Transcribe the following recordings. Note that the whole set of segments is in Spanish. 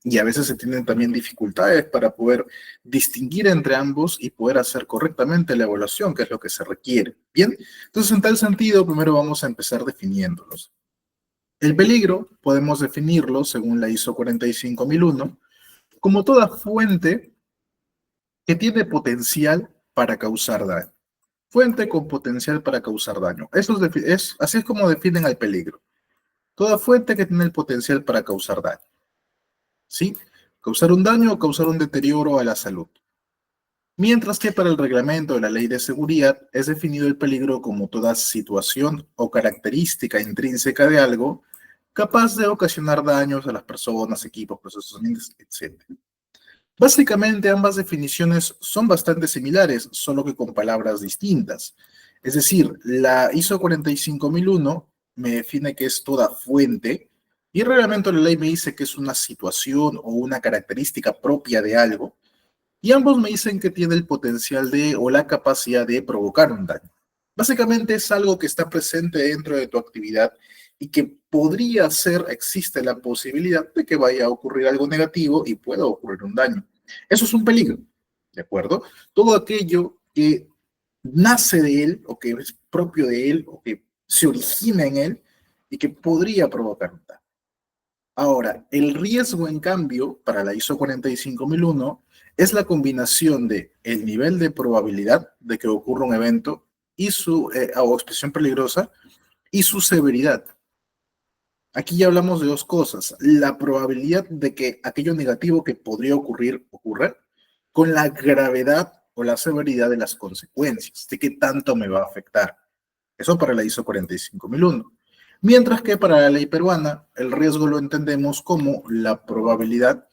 Y a veces se tienen también dificultades para poder distinguir entre ambos y poder hacer correctamente la evaluación, que es lo que se requiere. Bien, entonces en tal sentido, primero vamos a empezar definiéndolos. El peligro podemos definirlo, según la ISO 45001, como toda fuente que tiene potencial para causar daño. Fuente con potencial para causar daño. Así es como definen al peligro. Toda fuente que tiene el potencial para causar daño. ¿Sí? Causar un daño o causar un deterioro a la salud. Mientras que para el reglamento de la Ley de Seguridad es definido el peligro como toda situación o característica intrínseca de algo capaz de ocasionar daños a las personas, equipos, procesos, etc. Básicamente ambas definiciones son bastante similares, solo que con palabras distintas. Es decir, la ISO 45001 me define que es toda fuente y el reglamento de la ley me dice que es una situación o una característica propia de algo, y ambos me dicen que tiene el potencial de o la capacidad de provocar un daño. Básicamente es algo que está presente dentro de tu actividad y que podría ser, existe la posibilidad de que vaya a ocurrir algo negativo y pueda ocurrir un daño. Eso es un peligro, ¿de acuerdo? Todo aquello que nace de él o que es propio de él o que se origina en él y que podría provocar un daño. Ahora, el riesgo, en cambio, para la ISO 45001 es la combinación de el nivel de probabilidad de que ocurra un evento y o expresión peligrosa y su severidad. Aquí ya hablamos de dos cosas. La probabilidad de que aquello negativo que podría ocurrir ocurra con la gravedad o la severidad de las consecuencias, de qué tanto me va a afectar. Eso para la ISO 45001. Mientras que para la ley peruana, el riesgo lo entendemos como la probabilidad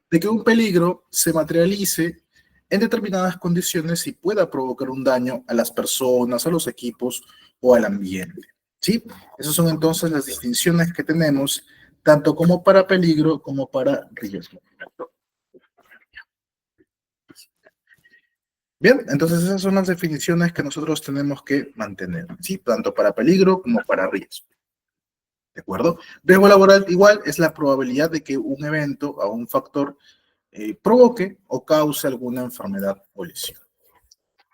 de que un peligro se materialice en determinadas condiciones y pueda provocar un daño a las personas, a los equipos o al ambiente. ¿Sí? Esas son entonces las distinciones que tenemos, tanto como para peligro como para riesgo. Bien, entonces esas son las definiciones que nosotros tenemos que mantener, ¿sí? Tanto para peligro como para riesgo. ¿De acuerdo? Riesgo laboral igual es la probabilidad de que un evento o un factor provoque o cause alguna enfermedad o lesión.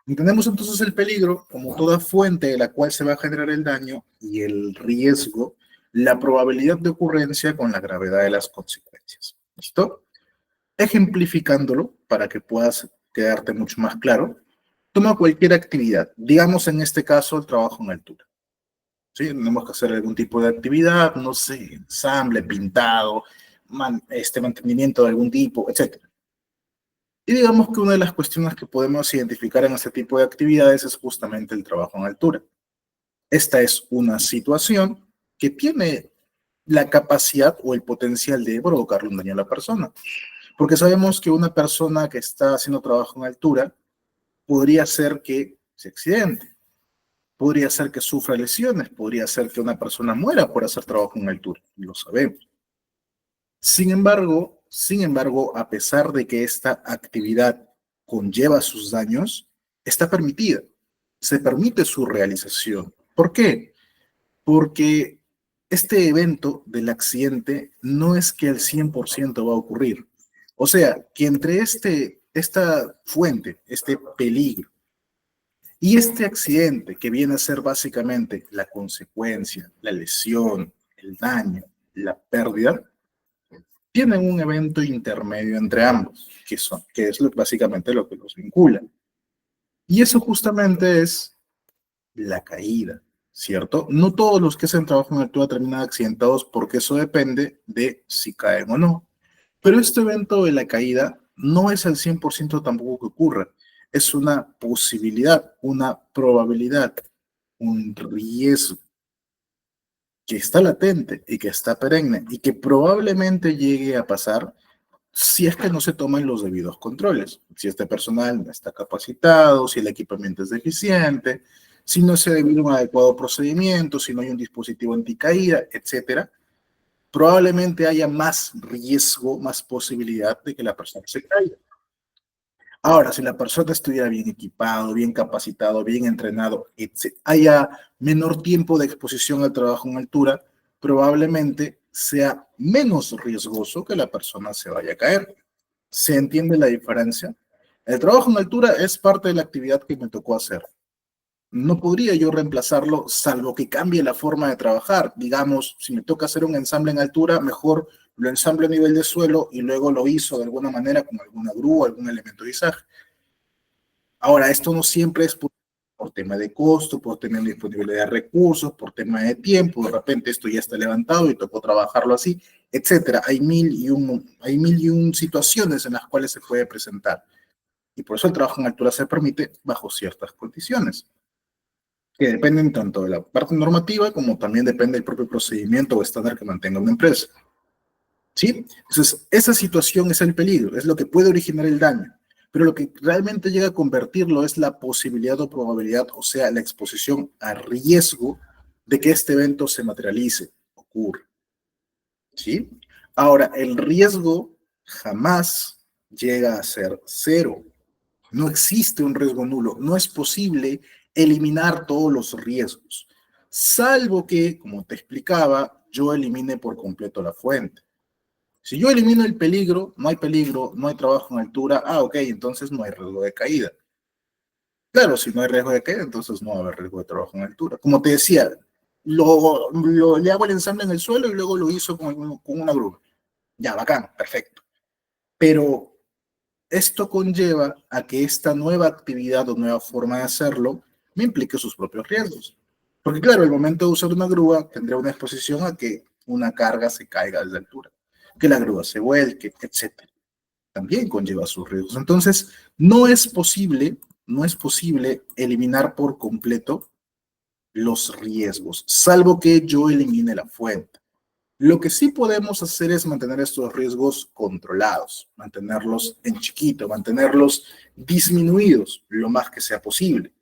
Entendemos entonces el peligro como toda fuente de la cual se va a generar el daño y el riesgo, la probabilidad de ocurrencia con la gravedad de las consecuencias. ¿Listo? Ejemplificándolo para que puedas quedarte mucho más claro, toma cualquier actividad, digamos en este caso el trabajo en altura. ¿Sí? Tenemos que hacer algún tipo de actividad, no sé, ensamble, pintado, mantenimiento de algún tipo, etc. Y digamos que una de las cuestiones que podemos identificar en este tipo de actividades es justamente el trabajo en altura. Esta es una situación que tiene la capacidad o el potencial de provocarle un daño a la persona. Porque sabemos que una persona que está haciendo trabajo en altura podría ser que se accidente, podría ser que sufra lesiones, podría ser que una persona muera por hacer trabajo en altura, lo sabemos. Sin embargo, a pesar de que esta actividad conlleva sus daños, está permitida, se permite su realización. ¿Por qué? Porque este evento del accidente no es que al 100% va a ocurrir. O sea, que entre esta fuente, este peligro, y este accidente, que viene a ser básicamente la consecuencia, la lesión, el daño, la pérdida, tienen un evento intermedio entre ambos, que es básicamente lo que los vincula. Y eso justamente es la caída, ¿cierto? No todos los que hacen trabajo en altura terminan accidentados porque eso depende de si caen o no. Pero este evento de la caída no es al 100% tampoco que ocurra. Es una posibilidad, una probabilidad, un riesgo que está latente y que está perenne y que probablemente llegue a pasar si es que no se toman los debidos controles. Si este personal no está capacitado, si el equipamiento es deficiente, si no se ha debido un adecuado procedimiento, si no hay un dispositivo anticaída, etcétera, probablemente haya más riesgo, más posibilidad de que la persona se caiga. Ahora, si la persona estuviera bien equipado, bien capacitado, bien entrenado, haya menor tiempo de exposición al trabajo en altura, probablemente sea menos riesgoso que la persona se vaya a caer. ¿Se entiende la diferencia? El trabajo en altura es parte de la actividad que me tocó hacer. No podría yo reemplazarlo salvo que cambie la forma de trabajar. Digamos, si me toca hacer un ensamble en altura, mejor lo ensamblo a nivel de suelo y luego lo hizo de alguna manera con alguna grúa, algún elemento de izaje. Ahora, esto no siempre es por tema de costo, por tema de disponibilidad de recursos, por tema de tiempo, de repente esto ya está levantado y tocó trabajarlo así, etcétera. Hay mil y un situaciones en las cuales se puede presentar. Y por eso el trabajo en altura se permite bajo ciertas condiciones, que dependen tanto de la parte normativa como también depende del propio procedimiento o estándar que mantenga una empresa. ¿Sí? Entonces, esa situación es el peligro, es lo que puede originar el daño, pero lo que realmente llega a convertirlo es la posibilidad o probabilidad, o sea, la exposición a riesgo de que este evento se materialice, ocurra. ¿Sí? Ahora, el riesgo jamás llega a ser cero. No existe un riesgo nulo. No es posible eliminar todos los riesgos, salvo que, como te explicaba, yo elimine por completo la fuente. Si yo elimino el peligro, no hay trabajo en altura, ok, entonces no hay riesgo de caída. Claro, si no hay riesgo de caída, entonces no va a haber riesgo de trabajo en altura. Como te decía, le hago el ensamble en el suelo y luego lo hizo con una grúa. Ya, bacán, perfecto. Pero esto conlleva a que esta nueva actividad o nueva forma de hacerlo me implique sus propios riesgos. Porque claro, el momento de usar una grúa tendrá una exposición a que una carga se caiga desde altura, que la grúa se vuelque, etcétera. También conlleva sus riesgos. Entonces, no es posible eliminar por completo los riesgos, salvo que yo elimine la fuente. Lo que sí podemos hacer es mantener estos riesgos controlados, mantenerlos en chiquito, mantenerlos disminuidos lo más que sea posible.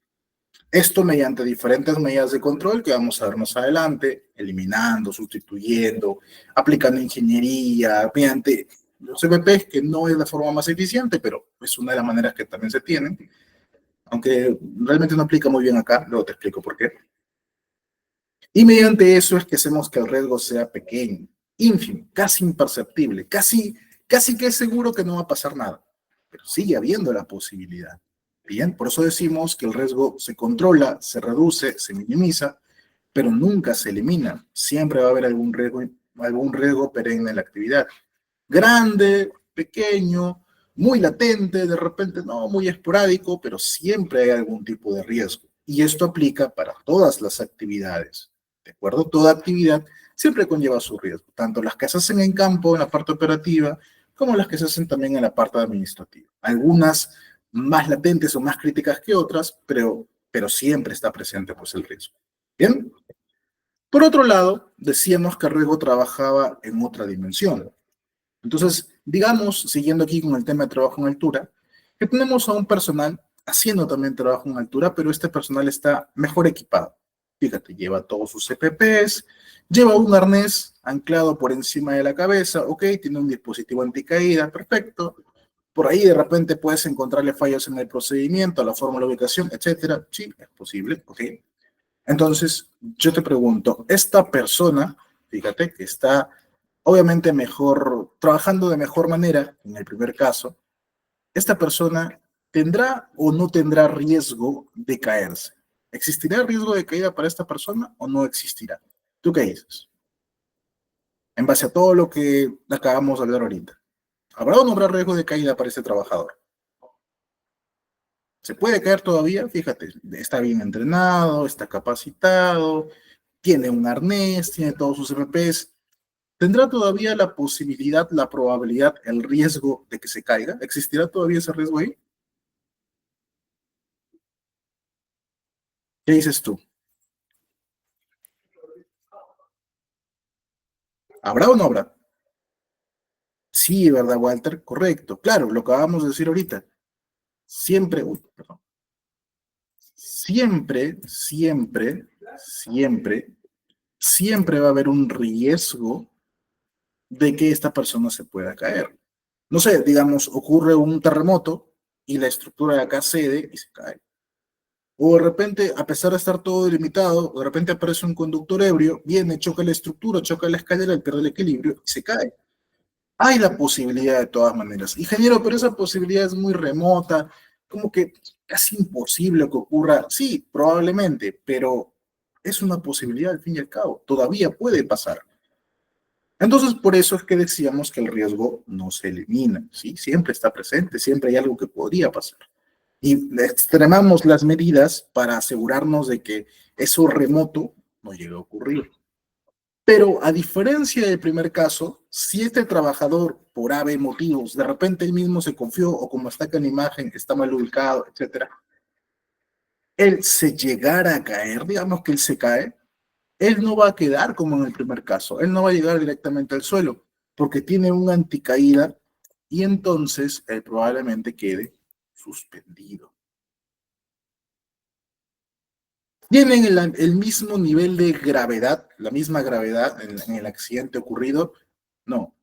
Esto mediante diferentes medidas de control que vamos a ver más adelante, eliminando, sustituyendo, aplicando ingeniería, mediante los CPPs, que no es la forma más eficiente, pero es una de las maneras que también se tienen, aunque realmente no aplica muy bien acá, luego te explico por qué. Y mediante eso es que hacemos que el riesgo sea pequeño, ínfimo, casi imperceptible, casi que es seguro que no va a pasar nada, pero sigue habiendo la posibilidad. Bien, por eso decimos que el riesgo se controla, se reduce, se minimiza, pero nunca se elimina. Siempre va a haber algún riesgo perenne en la actividad. Grande, pequeño, muy latente, de repente no, muy esporádico, pero siempre hay algún tipo de riesgo. Y esto aplica para todas las actividades. ¿De acuerdo? Toda actividad siempre conlleva su riesgo, tanto las que se hacen en campo, en la parte operativa, como las que se hacen también en la parte administrativa. Algunas más latentes o más críticas que otras, pero siempre está presente pues el riesgo. Bien. Por otro lado, decíamos que el riesgo trabajaba en otra dimensión. Entonces, digamos, siguiendo aquí con el tema de trabajo en altura, que tenemos a un personal haciendo también trabajo en altura, pero este personal está mejor equipado. Fíjate, lleva todos sus CPPs, lleva un arnés anclado por encima de la cabeza, ok, tiene un dispositivo anticaída, perfecto. Por ahí de repente puedes encontrarle fallos en el procedimiento, la forma, la ubicación, etcétera. Sí, es posible, ok. Entonces, yo te pregunto, esta persona, fíjate que está obviamente mejor, trabajando de mejor manera, en el primer caso, esta persona tendrá o no tendrá riesgo de caerse. ¿Existirá riesgo de caída para esta persona o no existirá? ¿Tú qué dices? En base a todo lo que acabamos de hablar ahorita. ¿Habrá o no habrá riesgo de caída para este trabajador? ¿Se puede caer todavía? Fíjate, está bien entrenado, está capacitado, tiene un arnés, tiene todos sus MPs. ¿Tendrá todavía la posibilidad, la probabilidad, el riesgo de que se caiga? ¿Existirá todavía ese riesgo ahí? ¿Qué dices tú? ¿Habrá o no habrá? Sí, ¿verdad, Walter? Correcto. Claro, lo que acabamos de decir ahorita. Siempre, perdón. Siempre, siempre va a haber un riesgo de que esta persona se pueda caer. No sé, digamos, ocurre un terremoto y la estructura de acá cede y se cae. O de repente, a pesar de estar todo delimitado, de repente aparece un conductor ebrio, viene, choca la estructura, choca la escalera, pierde el equilibrio y se cae. Hay la posibilidad de todas maneras. Ingeniero, pero esa posibilidad es muy remota, como que casi imposible que ocurra. Sí, probablemente, pero es una posibilidad al fin y al cabo. Todavía puede pasar. Entonces, por eso es que decíamos que el riesgo no se elimina, ¿sí? Siempre está presente, siempre hay algo que podría pasar. Y extremamos las medidas para asegurarnos de que eso remoto no llegue a ocurrir. Pero a diferencia del primer caso, si este trabajador, por A, B motivos, de repente él mismo se confió o como está acá en la imagen, está mal ubicado, etcétera, él se llegara a caer, digamos que él se cae, él no va a quedar como en el primer caso, él no va a llegar directamente al suelo, porque tiene una anticaída y entonces él probablemente quede suspendido. ¿Tienen el mismo nivel de gravedad, la misma gravedad en el accidente ocurrido? No,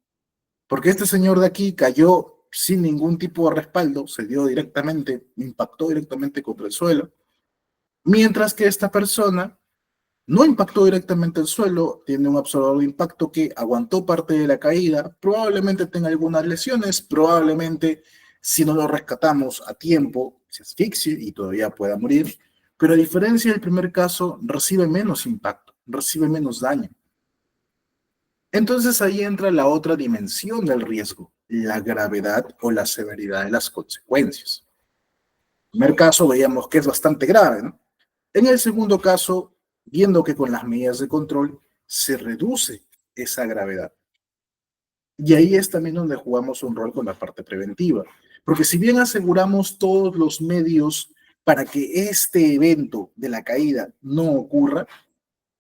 porque este señor de aquí cayó sin ningún tipo de respaldo, se dio directamente, impactó directamente contra el suelo, mientras que esta persona no impactó directamente el suelo, tiene un absorbedor de impacto que aguantó parte de la caída, probablemente tenga algunas lesiones, probablemente si no lo rescatamos a tiempo se asfixie y todavía pueda morir, pero a diferencia del primer caso, recibe menos impacto, recibe menos daño. Entonces ahí entra la otra dimensión del riesgo, la gravedad o la severidad de las consecuencias. En el primer caso veíamos que es bastante grave, ¿no? En el segundo caso, viendo que con las medidas de control se reduce esa gravedad. Y ahí es también donde jugamos un rol con la parte preventiva. Porque si bien aseguramos todos los medios para que este evento de la caída no ocurra,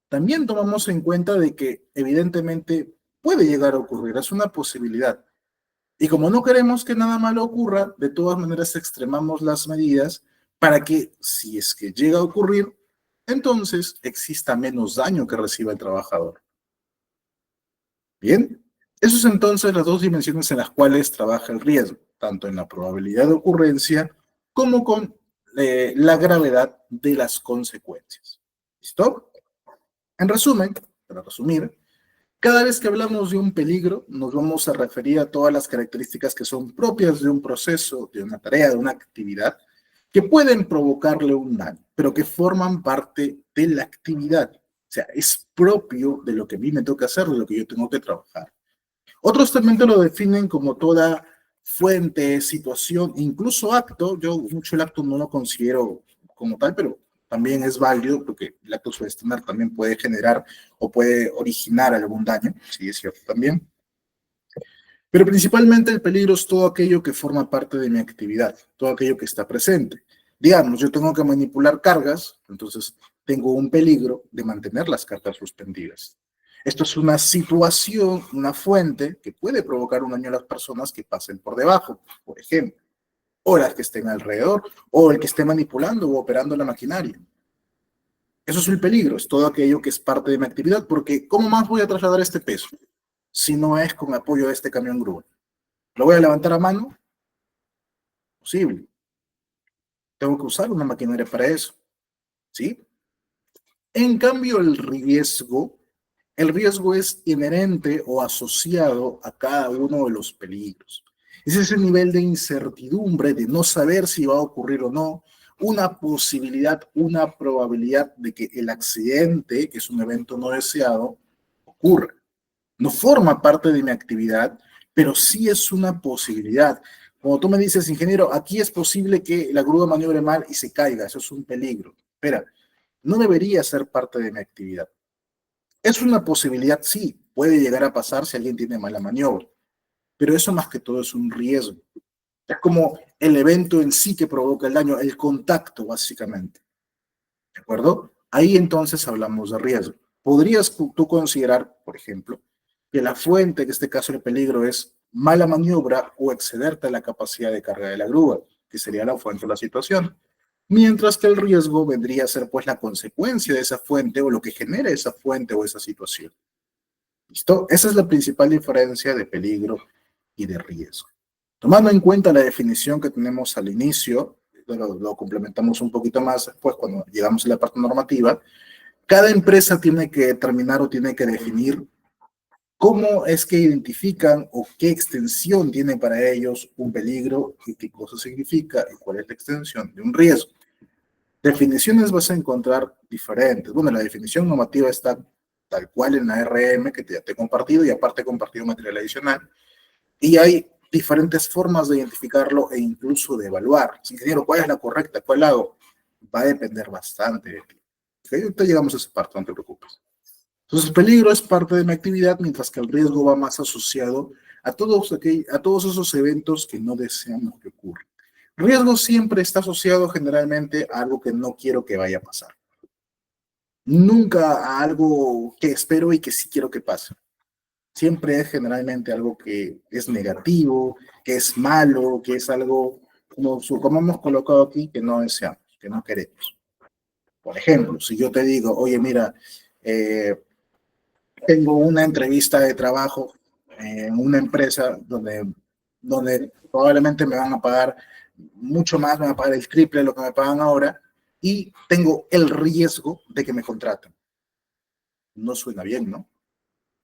también tomamos en cuenta de que evidentemente puede llegar a ocurrir, es una posibilidad. Y como no queremos que nada malo ocurra, de todas maneras extremamos las medidas para que si es que llega a ocurrir, entonces exista menos daño que reciba el trabajador. Bien, eso es entonces las dos dimensiones en las cuales trabaja el riesgo, tanto en la probabilidad de ocurrencia como con la gravedad de las consecuencias. ¿Listo? En resumen, para resumir, cada vez que hablamos de un peligro, nos vamos a referir a todas las características que son propias de un proceso, de una tarea, de una actividad, que pueden provocarle un daño, pero que forman parte de la actividad. O sea, es propio de lo que a mí me toca hacer, de lo que yo tengo que trabajar. Otros también te lo definen como toda fuente, situación, incluso acto. Yo mucho el acto no lo considero como tal, pero también es válido porque el acto sugestionar también puede generar o puede originar algún daño, sí es cierto también. Pero principalmente el peligro es todo aquello que forma parte de mi actividad, todo aquello que está presente. Digamos, yo tengo que manipular cargas, entonces tengo un peligro de mantener las cargas suspendidas. Esto es una situación, una fuente que puede provocar un daño a las personas que pasen por debajo, por ejemplo, o las que estén alrededor, o el que esté manipulando o operando la maquinaria. Eso es el peligro, es todo aquello que es parte de mi actividad, porque ¿cómo más voy a trasladar este peso si no es con apoyo de este camión grúa? ¿Lo voy a levantar a mano? Posible. Tengo que usar una maquinaria para eso, ¿sí? En cambio, el riesgo es inherente o asociado a cada uno de los peligros. Es ese nivel de incertidumbre, de no saber si va a ocurrir o no, una posibilidad, una probabilidad de que el accidente, que es un evento no deseado, ocurra. No forma parte de mi actividad, pero sí es una posibilidad. Como tú me dices, ingeniero, aquí es posible que la grúa maniobre mal y se caiga, eso es un peligro. Espera, no debería ser parte de mi actividad. Es una posibilidad, sí, puede llegar a pasar si alguien tiene mala maniobra, pero eso más que todo es un riesgo. Es como el evento en sí que provoca el daño, el contacto, básicamente. ¿De acuerdo? Ahí entonces hablamos de riesgo. ¿Podrías tú considerar, por ejemplo, que la fuente, en este caso el peligro, es mala maniobra o excederte a la capacidad de carga de la grúa, que sería la fuente de la situación? Mientras que el riesgo vendría a ser pues la consecuencia de esa fuente o lo que genera esa fuente o esa situación. ¿Listo? Esa es la principal diferencia de peligro y de riesgo. Tomando en cuenta la definición que tenemos al inicio, lo complementamos un poquito más después cuando llegamos a la parte normativa. Cada empresa tiene que determinar o tiene que definir cómo es que identifican o qué extensión tiene para ellos un peligro y qué cosa significa y cuál es la extensión de un riesgo. Definiciones vas a encontrar diferentes. Bueno, la definición normativa está tal cual en la RM que ya te he compartido y aparte he compartido material adicional. Y hay diferentes formas de identificarlo e incluso de evaluar. Ingeniero, ¿cuál es la correcta? ¿Cuál hago? Va a depender bastante de ti. ¿Okay? Ahorita llegamos a esa parte, no te preocupes. Entonces, el peligro es parte de mi actividad, mientras que el riesgo va más asociado a todos esos eventos que no deseamos que ocurran. Riesgo siempre está asociado generalmente a algo que no quiero que vaya a pasar. Nunca a algo que espero y que sí quiero que pase. Siempre es generalmente algo que es negativo, que es malo, que es algo, como hemos colocado aquí, que no deseamos, que no queremos. Por ejemplo, si yo te digo, oye, mira, tengo una entrevista de trabajo en una empresa donde probablemente me van a pagar mucho más, me van a pagar el triple de lo que me pagan ahora, y tengo el riesgo de que me contraten. No suena bien, ¿no?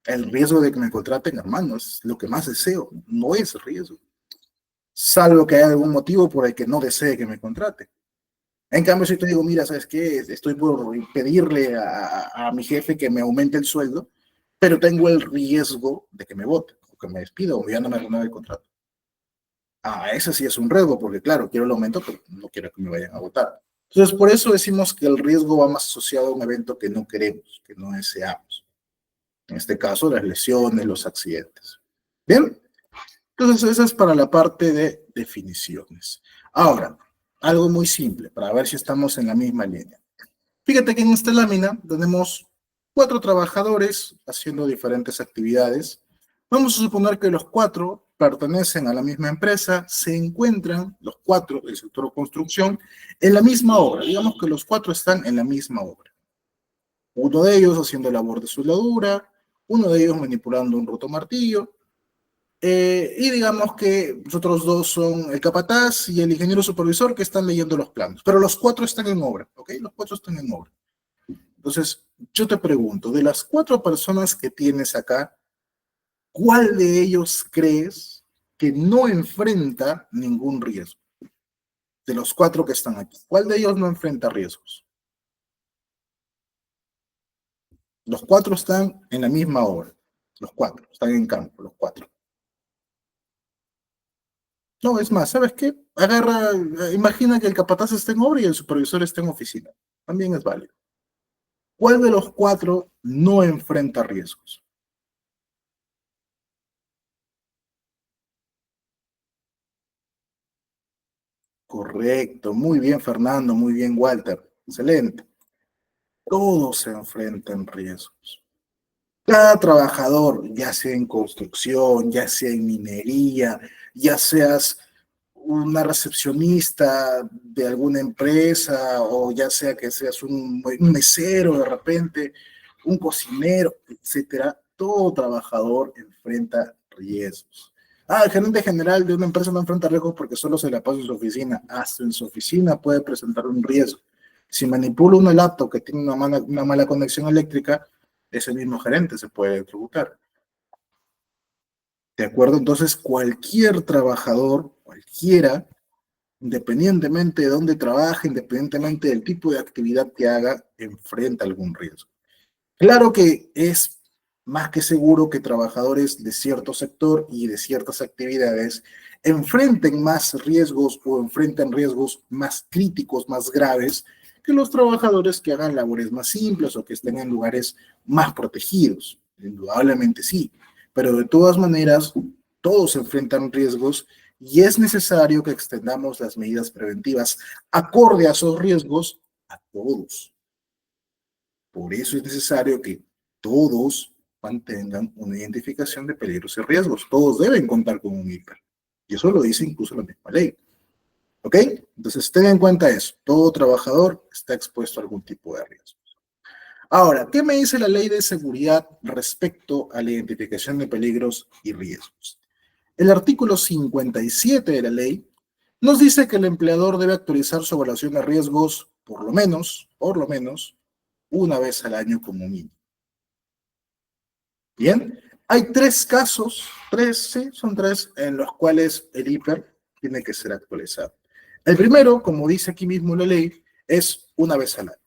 El riesgo de que me contraten, hermano, es lo que más deseo, no es riesgo. Salvo que haya algún motivo por el que no desee que me contrate. En cambio, si te digo, mira, ¿sabes qué? Estoy por pedirle a mi jefe que me aumente el sueldo, pero tengo el riesgo de que me vote, o que me despida, o ya no me renueve el contrato. Ah, ese sí es un riesgo, porque claro, quiero el aumento, pero no quiero que me vayan a votar. Entonces, por eso decimos que el riesgo va más asociado a un evento que no queremos, que no deseamos. En este caso, las lesiones, los accidentes. Bien, entonces esa es para la parte de definiciones. Ahora, algo muy simple, para ver si estamos en la misma línea. Fíjate que en esta lámina tenemos 4 trabajadores haciendo diferentes actividades. Vamos a suponer que los 4 pertenecen a la misma empresa, se encuentran los 4 del sector construcción en la misma obra. Digamos que los 4 están en la misma obra. Uno de ellos haciendo labor de soldadura, uno de ellos manipulando un rotomartillo, y digamos que los otros 2 son el capataz y el ingeniero supervisor que están leyendo los planos. Pero los 4 están en obra, ¿ok? Los 4 están en obra. Entonces, yo te pregunto, de las 4 personas que tienes acá, ¿cuál de ellos crees que no enfrenta ningún riesgo? De los 4 que están aquí, ¿cuál de ellos no enfrenta riesgos? Los 4 están en la misma obra. Los 4 están en campo, los 4. No, es más, ¿sabes qué? Agarra, imagina que el capataz está en obra y el supervisor está en oficina. También es válido. ¿Cuál de los 4 no enfrenta riesgos? Correcto, muy bien Fernando, muy bien Walter, excelente. Todos se enfrentan riesgos. Cada trabajador, ya sea en construcción, ya sea en minería, ya seas una recepcionista de alguna empresa o ya sea que seas un mesero de repente, un cocinero, etcétera, todo trabajador enfrenta riesgos. Ah, el gerente general de una empresa no enfrenta riesgos porque solo se la pasa en su oficina. Hasta en su oficina puede presentar un riesgo. Si manipula una laptop que tiene una mala conexión eléctrica, ese mismo gerente se puede tributar. ¿De acuerdo? Entonces, cualquier trabajador, cualquiera, independientemente de dónde trabaje, independientemente del tipo de actividad que haga, enfrenta algún riesgo. Claro que es más que seguro que trabajadores de cierto sector y de ciertas actividades enfrenten más riesgos o enfrenten riesgos más críticos, más graves, que los trabajadores que hagan labores más simples o que estén en lugares más protegidos. Indudablemente sí, pero de todas maneras, todos enfrentan riesgos y es necesario que extendamos las medidas preventivas acorde a esos riesgos a todos. Por eso es necesario que todos mantengan una identificación de peligros y riesgos. Todos deben contar con un IPER. Y eso lo dice incluso la misma ley. ¿Ok? Entonces, ten en cuenta eso. Todo trabajador está expuesto a algún tipo de riesgo. Ahora, ¿qué me dice la ley de seguridad respecto a la identificación de peligros y riesgos? El artículo 57 de la ley nos dice que el empleador debe actualizar su evaluación de riesgos por lo menos, una vez al año como mínimo. Bien, hay tres casos, sí, son tres, en los cuales el IPER tiene que ser actualizado. El primero, como dice aquí mismo la ley, es una vez al año.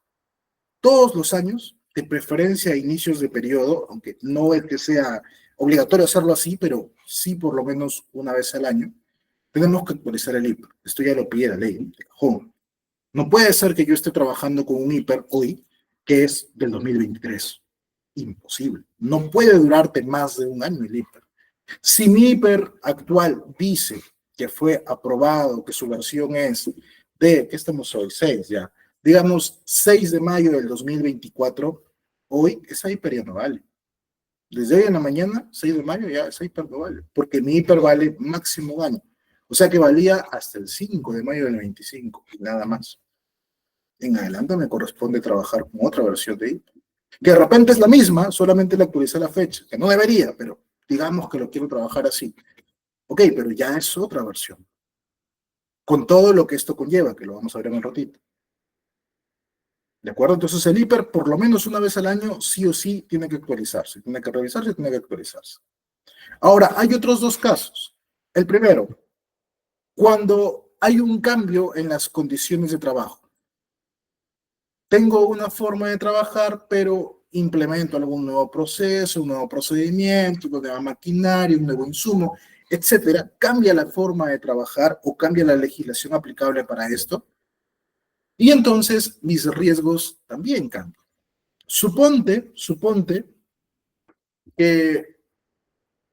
Todos los años, de preferencia a inicios de periodo, aunque no es que sea obligatorio hacerlo así, pero sí por lo menos una vez al año, tenemos que actualizar el IPER. Esto ya lo pide la ley, de cajón. No puede ser que yo esté trabajando con un IPER hoy que es del 2023. Imposible. No puede durarte más de un año el IPER. Si mi IPER actual dice que fue aprobado, que su versión es de, ¿qué estamos hoy? 6 ya. Digamos, 6 de mayo del 2024, hoy esa IPER ya no vale. Desde hoy en la mañana, 6 de mayo, ya esa IPER no vale, porque mi IPER vale máximo un año. O sea que valía hasta el 5 de mayo del 25, nada más. En adelante me corresponde trabajar con otra versión de IPER, que de repente es la misma, solamente le actualicé la fecha, que no debería, pero digamos que lo quiero trabajar así. Ok, pero ya es otra versión, con todo lo que esto conlleva, que lo vamos a ver en un ratito. ¿De acuerdo? Entonces el IPER, por lo menos una vez al año, sí o sí, tiene que actualizarse, tiene que revisarse, tiene que actualizarse. Ahora, hay otros dos casos. El primero, cuando hay un cambio en las condiciones de trabajo. Tengo una forma de trabajar, pero implemento algún nuevo proceso, un nuevo procedimiento, una nueva maquinaria, un nuevo insumo, etcétera. Cambia la forma de trabajar o cambia la legislación aplicable para esto. Y entonces mis riesgos también cambian. Suponte que,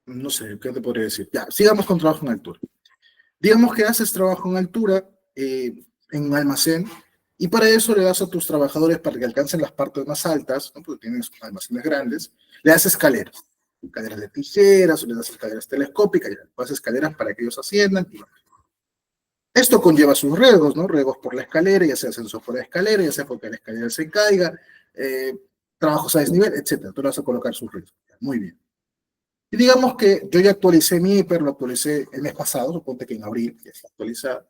no sé, ¿qué te podría decir? Ya, sigamos con trabajo en altura. Digamos que haces trabajo en altura en un almacén y para eso le das a tus trabajadores para que alcancen las partes más altas, ¿no? Porque tienes almacenes grandes, le das escaleras de tijeras o le das escaleras telescópicas, le das escaleras para que ellos asciendan. Esto conlleva sus riesgos, ¿no? Riesgos por la escalera, ya sea ascenso por la escalera, ya sea porque la escalera se caiga, eh, trabajos a desnivel, etcétera. Tú le vas a colocar sus riesgos. Muy bien. Y digamos que yo ya actualicé mi hiper, lo actualicé el mes pasado, suponte que en abril ya está actualizado.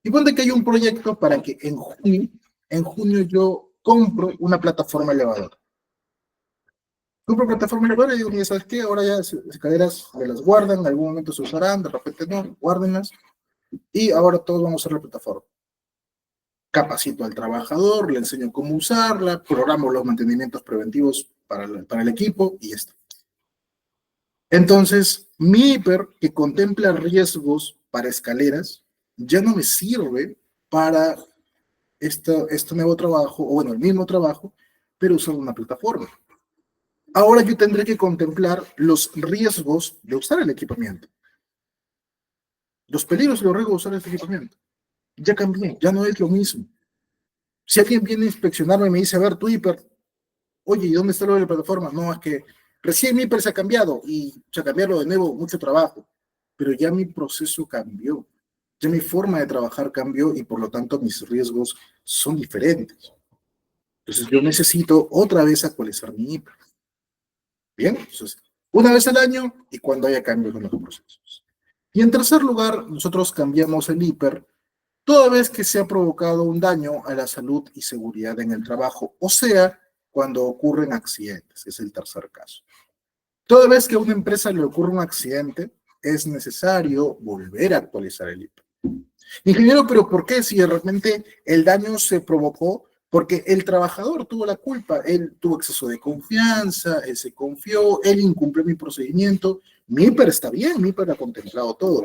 Y ponte que hay un proyecto para que en junio yo compro una plataforma elevadora. Compro plataforma elevadora y digo, mira, ¿sabes qué? Ahora ya las escaleras me las guardan, en algún momento se usarán, de repente no, guárdenlas. Y ahora todos vamos a usar la plataforma. Capacito al trabajador, le enseño cómo usarla, programo los mantenimientos preventivos para el equipo y esto. Entonces, mi hiper que contempla riesgos para escaleras ya no me sirve para este nuevo trabajo, o bueno, el mismo trabajo, pero usando una plataforma. Ahora yo tendré que contemplar los riesgos de usar el equipamiento. Los peligros y los riesgos de usar este equipamiento. Ya cambié, ya no es lo mismo. Si alguien viene a inspeccionarme y me dice, a ver, tu hiper, oye, ¿y dónde está lo de la plataforma? No, es que recién mi hiper se ha cambiado y cambiarlo de nuevo, mucho trabajo. Pero ya mi proceso cambió. Ya mi forma de trabajar cambió y por lo tanto mis riesgos son diferentes. Entonces yo necesito otra vez actualizar mi hiper. Bien, entonces una vez al año y cuando haya cambios en los procesos. Y en tercer lugar, nosotros cambiamos el hiper toda vez que se ha provocado un daño a la salud y seguridad en el trabajo, o sea, cuando ocurren accidentes, es el tercer caso. Toda vez que a una empresa le ocurre un accidente, es necesario volver a actualizar el IPER. Ingeniero, pero ¿por qué? Si de repente el daño se provocó porque el trabajador tuvo la culpa, él tuvo exceso de confianza, él se confió, él incumplió mi procedimiento, mi IPER está bien, mi IPER ha contemplado todo.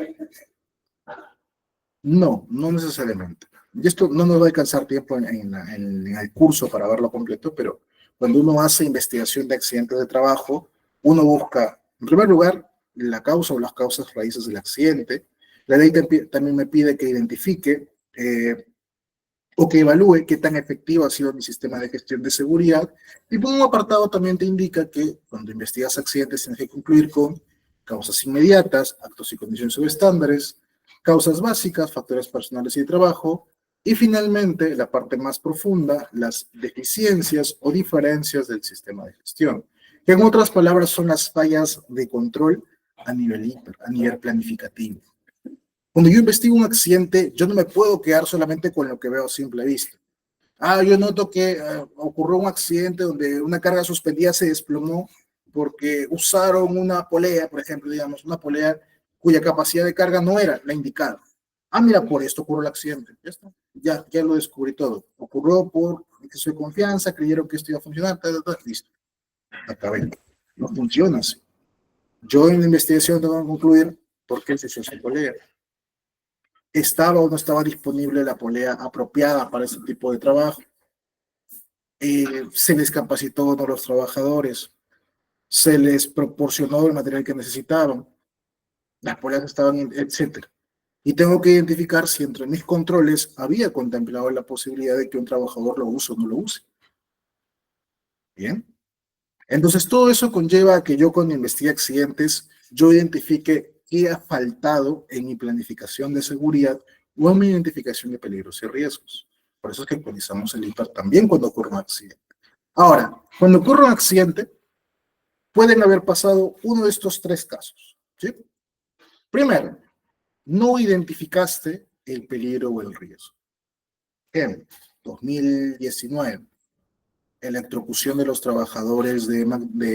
No, no necesariamente. Y esto no nos va a alcanzar tiempo en el curso para verlo completo, pero cuando uno hace investigación de accidentes de trabajo, uno busca, en primer lugar, la causa o las causas raíces del accidente. La ley también me pide que identifique o que evalúe qué tan efectivo ha sido mi sistema de gestión de seguridad. Y por un apartado también te indica que cuando investigas accidentes tienes que concluir con causas inmediatas, actos y condiciones subestándares, causas básicas, factores personales y de trabajo, y finalmente, la parte más profunda, las deficiencias o diferencias del sistema de gestión, que en otras palabras son las fallas de control a nivel planificativo. Cuando yo investigo un accidente, yo no me puedo quedar solamente con lo que veo a simple vista. Yo noto que ocurrió un accidente donde una carga suspendida se desplomó porque usaron una polea, por ejemplo, digamos, una polea cuya capacidad de carga no era la indicada. Mira, por esto ocurrió el accidente. Ya está. Ya lo descubrí todo. Ocurrió por exceso de confianza, creyeron que esto iba a funcionar, listo. Acabé. No funciona así. Yo en la investigación tengo que concluir por qué se usó esa polea. ¿Estaba o no estaba disponible la polea apropiada para ese tipo de trabajo? Se les capacitó a los trabajadores, se les proporcionó el material que necesitaban, las poleas estaban, etcétera. Y tengo que identificar si entre mis controles había contemplado la posibilidad de que un trabajador lo use o no lo use. Bien. Entonces, todo eso conlleva a que yo cuando investigue accidentes, yo identifique qué ha faltado en mi planificación de seguridad o en mi identificación de peligros y riesgos. Por eso es que actualizamos el IPAR también cuando ocurre un accidente. Ahora, cuando ocurre un accidente, pueden haber pasado uno de estos tres casos. ¿Sí? Primero, no identificaste el peligro o el riesgo. Ejemplo, 2019, electrocución de los trabajadores de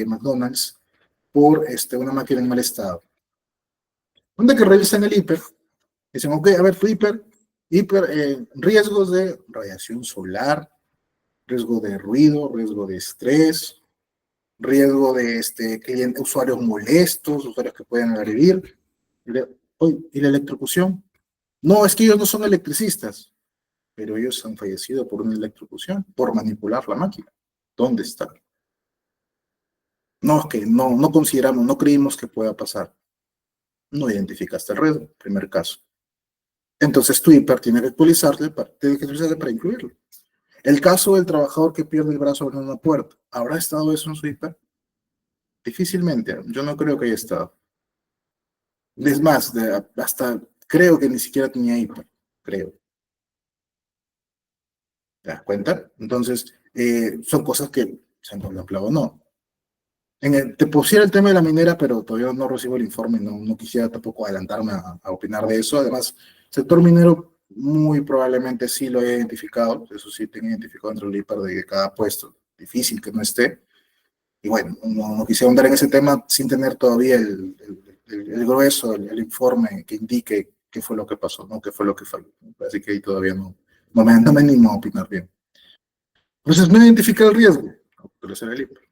McDonald's por una máquina en mal estado. Donde que revisan el hiper, dicen, ok, a ver, tu hiper riesgos de radiación solar, riesgo de ruido, riesgo de estrés, riesgo de usuarios molestos, usuarios que pueden agredir. ¿Y la electrocución? No, es que ellos no son electricistas, pero ellos han fallecido por una electrocución, por manipular la máquina. ¿Dónde está? No, es que no consideramos, no creímos que pueda pasar. No identificaste el riesgo, primer caso. Entonces tu hiper tiene que actualizarle para incluirlo. El caso del trabajador que pierde el brazo en una puerta, ¿habrá estado eso en su hiper? Difícilmente, yo no creo que haya estado. Es más, hasta creo que ni siquiera tenía hiper, creo. ¿Te das cuenta? Entonces, son cosas que se han contemplado o no. Te pusiera el tema de la minera, pero todavía no recibo el informe, no quisiera tampoco adelantarme a opinar de eso. Además, sector minero muy probablemente sí lo he identificado, eso sí tengo identificado entre el IPAR de cada puesto, difícil que no esté. Y bueno, no quisiera ahondar en ese tema sin tener todavía el grueso, el informe que indique qué fue lo que pasó, ¿no? Qué fue lo que falló. Así que ahí todavía no me animo a opinar bien. Entonces, no identifica el riesgo, autorizar el IPAR.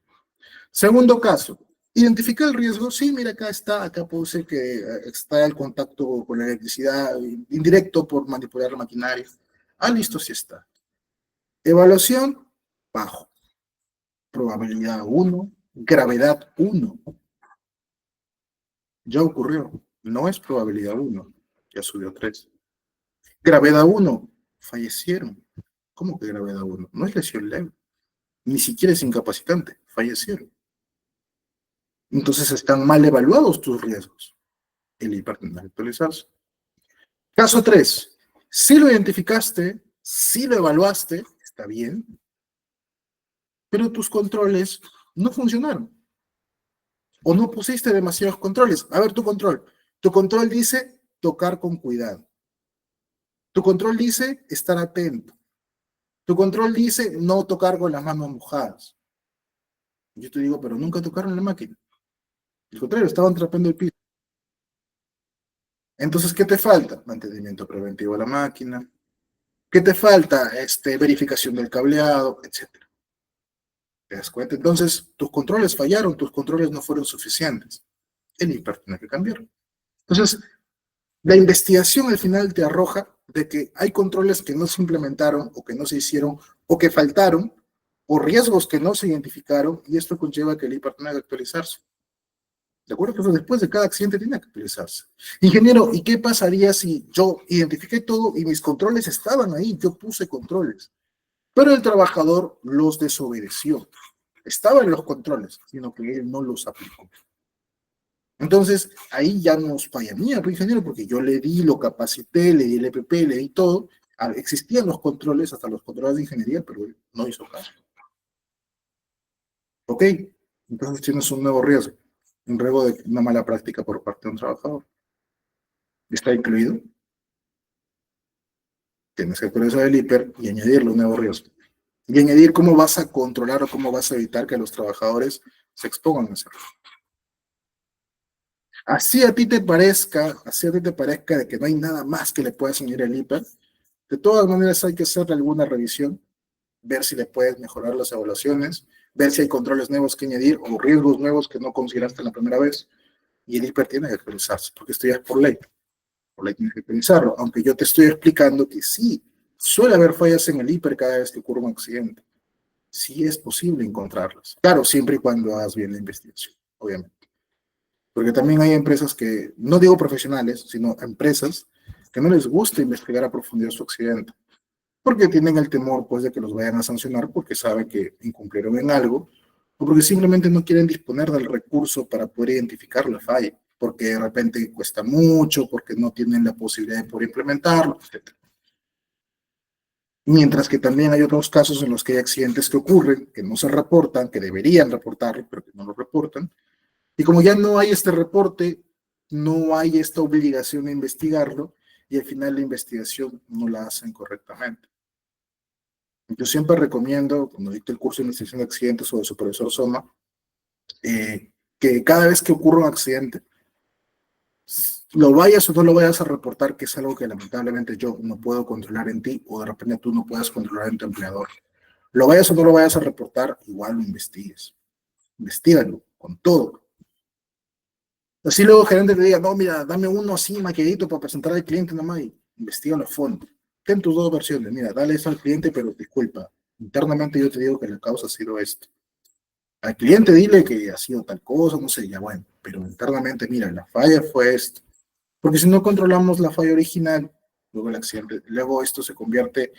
Segundo caso, identificar el riesgo. Sí, mira, acá puse que está el contacto con la electricidad indirecto por manipular la maquinaria. Listo, sí está. Evaluación, bajo. Probabilidad 1, gravedad 1. Ya ocurrió. No es probabilidad 1, ya subió 3. Gravedad 1, fallecieron. ¿Cómo que gravedad 1? No es lesión leve. Ni siquiera es incapacitante, fallecieron. Entonces están mal evaluados tus riesgos. El IPAR tendrá que actualizarse. Caso 3. Si lo identificaste, si lo evaluaste, está bien, pero tus controles no funcionaron. O no pusiste demasiados controles. A ver, tu control. Tu control dice tocar con cuidado. Tu control dice estar atento. Tu control dice no tocar con las manos mojadas. Yo te digo, pero nunca tocaron la máquina. Al contrario, estaban trapando el piso. Entonces, ¿qué te falta? Mantenimiento preventivo de la máquina. ¿Qué te falta? Verificación del cableado, etcétera. ¿Te das cuenta? Entonces, tus controles fallaron, tus controles no fueron suficientes. El IPAR tiene que cambiar. Entonces, la investigación al final te arroja de que hay controles que no se implementaron o que no se hicieron o que faltaron o riesgos que no se identificaron y esto conlleva que el IPAR tenga que actualizarse. ¿De acuerdo? Entonces, después de cada accidente tiene que actualizarse. Ingeniero, ¿y qué pasaría si yo identifiqué todo y mis controles estaban ahí? Yo puse controles, pero el trabajador los desobedeció. Estaba en los controles, sino que él no los aplicó. Entonces, ahí ya nos falla mía, pues, ingeniero, porque yo le di, lo capacité, le di el EPP, le di todo. Existían los controles, hasta los controles de ingeniería, pero él no hizo caso. ¿Ok? Entonces tienes un nuevo riesgo, un riesgo de una mala práctica por parte de un trabajador. ¿Está incluido? Tienes que actualizar el hiper y añadirle un nuevo riesgo. Y añadir cómo vas a controlar o cómo vas a evitar que los trabajadores se expongan a ese riesgo. Así a ti te parezca de que no hay nada más que le puedas añadir al hiper, de todas maneras hay que hacerle alguna revisión, ver si le puedes mejorar las evaluaciones, ver si hay controles nuevos que añadir o riesgos nuevos que no consideraste la primera vez, y el hiper tiene que actualizarse, porque esto ya es por ley tienes que actualizarlo, aunque yo te estoy explicando que sí, suele haber fallas en el hiper cada vez que ocurre un accidente, sí es posible encontrarlas, claro, siempre y cuando hagas bien la investigación, obviamente. Porque también hay empresas que, no digo profesionales, sino empresas que no les gusta investigar a profundidad su accidente, porque tienen el temor pues de que los vayan a sancionar porque saben que incumplieron en algo, o porque simplemente no quieren disponer del recurso para poder identificar la falla, porque de repente cuesta mucho, porque no tienen la posibilidad de poder implementarlo, etc. Mientras que también hay otros casos en los que hay accidentes que ocurren, que no se reportan, que deberían reportarlo, pero que no lo reportan, y como ya no hay este reporte, no hay esta obligación de investigarlo y al final la investigación no la hacen correctamente. Yo siempre recomiendo, cuando dicto el curso de investigación de accidentes o de supervisor SOMA, que cada vez que ocurra un accidente, lo vayas o no lo vayas a reportar, que es algo que lamentablemente yo no puedo controlar en ti o de repente tú no puedes controlar en tu empleador. Lo vayas o no lo vayas a reportar, igual lo investigues. Investígalo con todo. Así luego el gerente te diga, no, mira, dame uno así maquilladito para presentar al cliente nomás y investigalo a fondo. Ten tus dos versiones, mira, dale eso al cliente, pero disculpa, internamente yo te digo que la causa ha sido esto. Al cliente dile que ha sido tal cosa, no sé, ya bueno, pero internamente, mira, la falla fue esto. Porque si no controlamos la falla original, luego el accidente, luego esto se convierte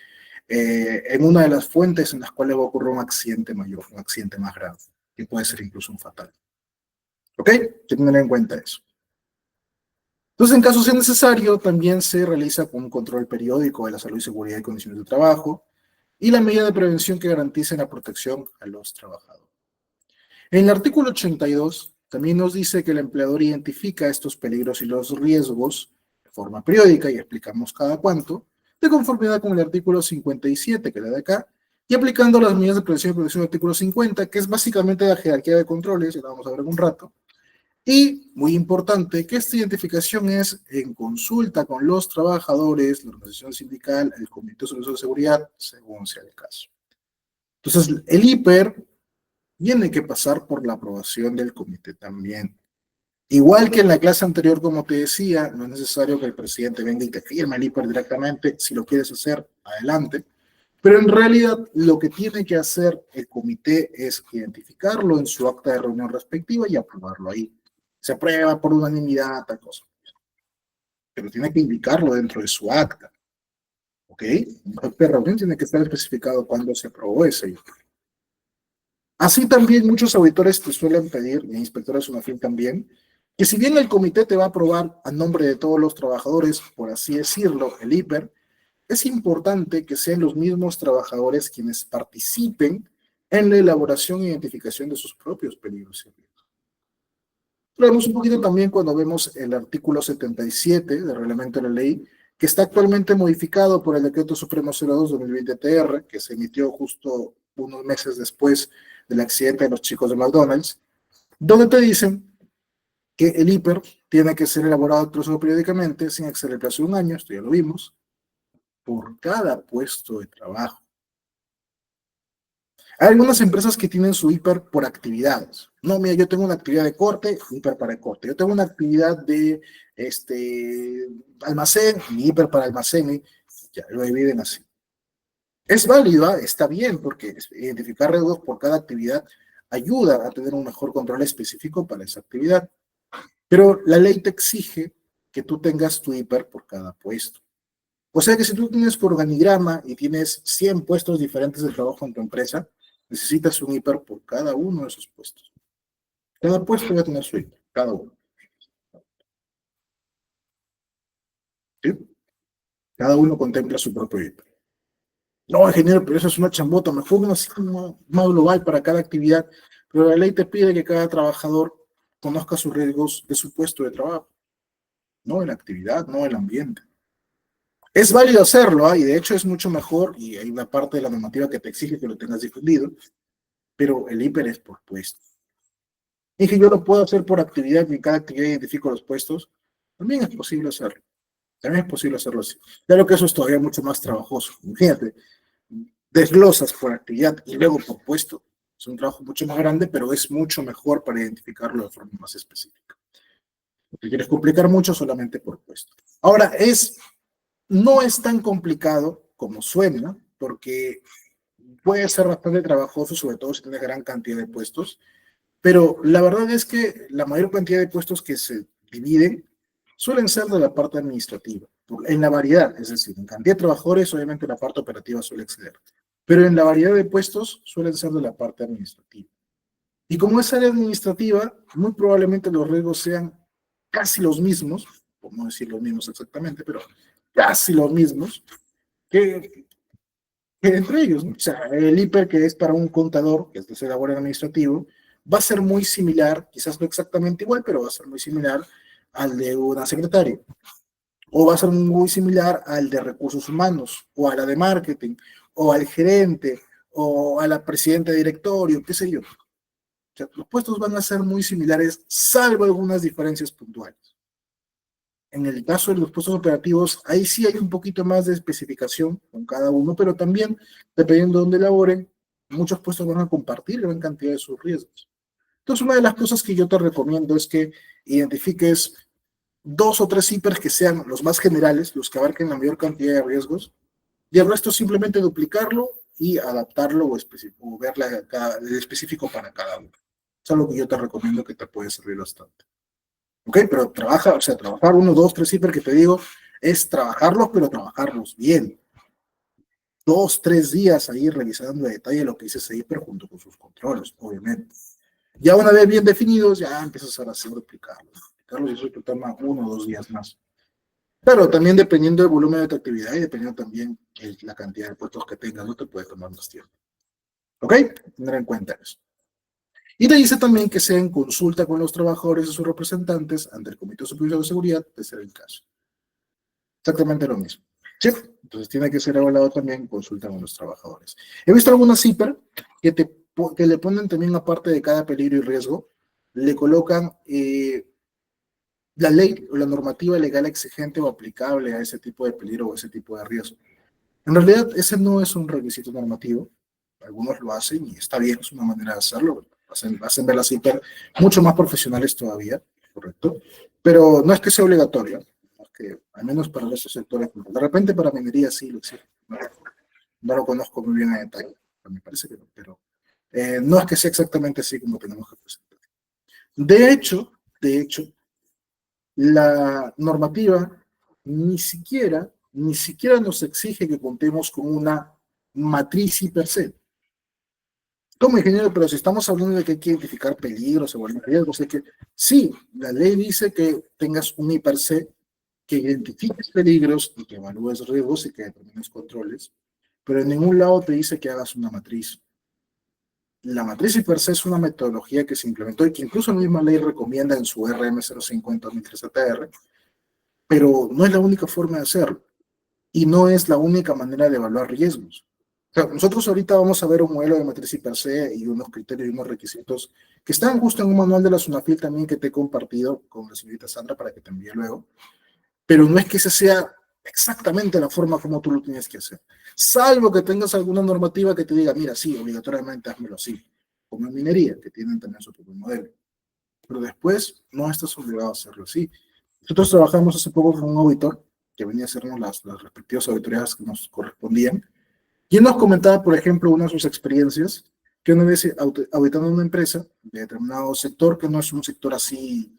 en una de las fuentes en las cuales va a ocurrir un accidente mayor, un accidente más grave, que puede ser incluso un fatal. ¿Ok? Hay que tener en cuenta eso. Entonces, en caso sea necesario, también se realiza un control periódico de la salud y seguridad y condiciones de trabajo y la medida de prevención que garantice la protección a los trabajadores. En el artículo 82 también nos dice que el empleador identifica estos peligros y los riesgos de forma periódica y explicamos cada cuánto, de conformidad con el artículo 57, que es la de acá, y aplicando las medidas de prevención y protección del artículo 50, que es básicamente la jerarquía de controles, y la vamos a ver en un rato. Y, muy importante, que esta identificación es en consulta con los trabajadores, la organización sindical, el Comité de Seguridad, según sea el caso. Entonces, el hiper tiene que pasar por la aprobación del comité también. Igual que en la clase anterior, como te decía, no es necesario que el presidente venga y te firme el hiper directamente. Si lo quieres hacer, adelante. Pero en realidad, lo que tiene que hacer el comité es identificarlo en su acta de reunión respectiva y aprobarlo ahí. Se aprueba por unanimidad, tal cosa. Pero tiene que indicarlo dentro de su acta. ¿Ok? En el acta de reunión tiene que estar especificado cuándo se aprobó ese hiper. Así también muchos auditores te suelen pedir, y inspectores UNAFIL también, que si bien el comité te va a aprobar a nombre de todos los trabajadores, por así decirlo, el hiper, es importante que sean los mismos trabajadores quienes participen en la elaboración e identificación de sus propios peligros y riesgos. Lo vemos un poquito también cuando vemos el artículo 77 del reglamento de la ley, que está actualmente modificado por el Decreto Supremo 02/2020-TR, que se emitió justo unos meses después del accidente de los chicos de McDonald's, donde te dicen que el hiper tiene que ser elaborado actualizado periódicamente sin exceder el plazo de un año, esto ya lo vimos, por cada puesto de trabajo. Hay algunas empresas que tienen su hiper por actividades. No, mira, yo tengo una actividad de corte, hiper para el corte. Yo tengo una actividad de almacén, mi hiper para almacén, ya lo dividen así. Es válido, está bien, porque identificar riesgos por cada actividad ayuda a tener un mejor control específico para esa actividad. Pero la ley te exige que tú tengas tu hiper por cada puesto. O sea que si tú tienes tu organigrama y tienes 100 puestos diferentes de trabajo en tu empresa, necesitas un hiper por cada uno de esos puestos. Cada puesto va a tener su hiper, cada uno. ¿Sí? Cada uno contempla su propio hiper. No, ingeniero, pero eso es una chambota, mejor uno así como más global para cada actividad. Pero la ley te pide que cada trabajador conozca sus riesgos de su puesto de trabajo, no en la actividad, no en el ambiente. Es válido hacerlo, ¿ah? Y de hecho es mucho mejor, y hay una parte de la normativa que te exige que lo tengas difundido, pero el hiper es por puesto. Y que yo lo puedo hacer por actividad, y en cada actividad identifico los puestos, también es posible hacerlo. También es posible hacerlo así. Claro que eso es todavía mucho más trabajoso. Fíjate, desglosas por actividad y luego por puesto. Es un trabajo mucho más grande, pero es mucho mejor para identificarlo de forma más específica. Si quieres complicar mucho, solamente por puesto. Ahora, no es tan complicado como suena, porque puede ser bastante trabajoso, sobre todo si tienes gran cantidad de puestos, pero la verdad es que la mayor cantidad de puestos que se dividen suelen ser de la parte administrativa, en la variedad, es decir, en cantidad de trabajadores, obviamente la parte operativa suele exceder, pero en la variedad de puestos suelen ser de la parte administrativa. Y como es área administrativa, muy probablemente los riesgos sean casi los mismos, por no decir los mismos exactamente, pero casi los mismos que, que entre ellos, ¿no? O sea, el hiper que es para un contador, que es de ese labor administrativo, va a ser muy similar, quizás no exactamente igual, pero va a ser muy similar al de una secretaria. O va a ser muy similar al de recursos humanos, o a la de marketing, o al gerente, o a la presidenta de directorio, qué sé yo. O sea, los puestos van a ser muy similares, salvo algunas diferencias puntuales. En el caso de los puestos operativos, ahí sí hay un poquito más de especificación con cada uno, pero también, dependiendo de dónde laboren, muchos puestos van a compartir gran cantidad de sus riesgos. Entonces, una de las cosas que yo te recomiendo es que identifiques 2 o 3 hipers que sean los más generales, los que abarquen la mayor cantidad de riesgos, y el resto simplemente duplicarlo y adaptarlo o ver el específico para cada uno. Es algo que yo te recomiendo que te puede servir bastante. ¿Ok? Pero trabaja, o sea, trabajar 1, 2, 3 hiper que te digo, es trabajarlos, pero trabajarlos bien. 2, 3 días ahí revisando en detalle lo que dice ese hiper junto con sus controles, obviamente. Ya una vez bien definidos, ya empiezas a hacer duplicarlos. Duplicarlos y eso te toma 1 o 2 días más. Claro, también dependiendo del volumen de tu actividad y dependiendo también la cantidad de puestos que tengas, no te puede tomar más tiempo. ¿Ok? Tener en cuenta eso. Y te dice también que sea en consulta con los trabajadores y sus representantes ante el Comité Superior de Seguridad, de ser el caso. Exactamente lo mismo. ¿Sí? Entonces tiene que ser evaluado también en consulta con los trabajadores. He visto algunas CIPER que le ponen también, aparte de cada peligro y riesgo, le colocan la ley o la normativa legal exigente o aplicable a ese tipo de peligro o ese tipo de riesgo. En realidad, ese no es un requisito normativo. Algunos lo hacen y está bien, es una manera de hacerlo. Hacen ver las CIPER mucho más profesionales todavía, ¿correcto? Pero no es que sea obligatorio, que al menos para esos sectores. De repente para minería sí lo existe. No lo conozco muy bien a detalle, me parece que no, pero no es que sea exactamente así como tenemos que presentar. De hecho, la normativa ni siquiera nos exige que contemos con una matriz y per se. Como ingeniero, pero si estamos hablando de que hay que identificar peligros o riesgos, es que sí, la ley dice que tengas un I per se, que identifiques peligros y que evalúes riesgos y que determines controles, pero en ningún lado te dice que hagas una matriz. La matriz I per se es una metodología que se implementó y que incluso la misma ley recomienda en su RM 050-2003 ATR, pero no es la única forma de hacerlo y no es la única manera de evaluar riesgos. O sea, nosotros ahorita vamos a ver un modelo de matriz I per se y unos criterios y unos requisitos que están justo en un manual de la SUNAFIL también que te he compartido con la señorita Sandra para que te envíe luego, pero no es que esa sea exactamente la forma como tú lo tienes que hacer, salvo que tengas alguna normativa que te diga, mira, sí, obligatoriamente házmelo así, como en minería, que tienen también su propio modelo, pero después no estás obligado a hacerlo así. Nosotros trabajamos hace poco con un auditor que venía a hacernos las respectivas auditorías que nos correspondían, y él nos comentaba, por ejemplo, una de sus experiencias, que una vez auditando una empresa de determinado sector, que no es un sector así,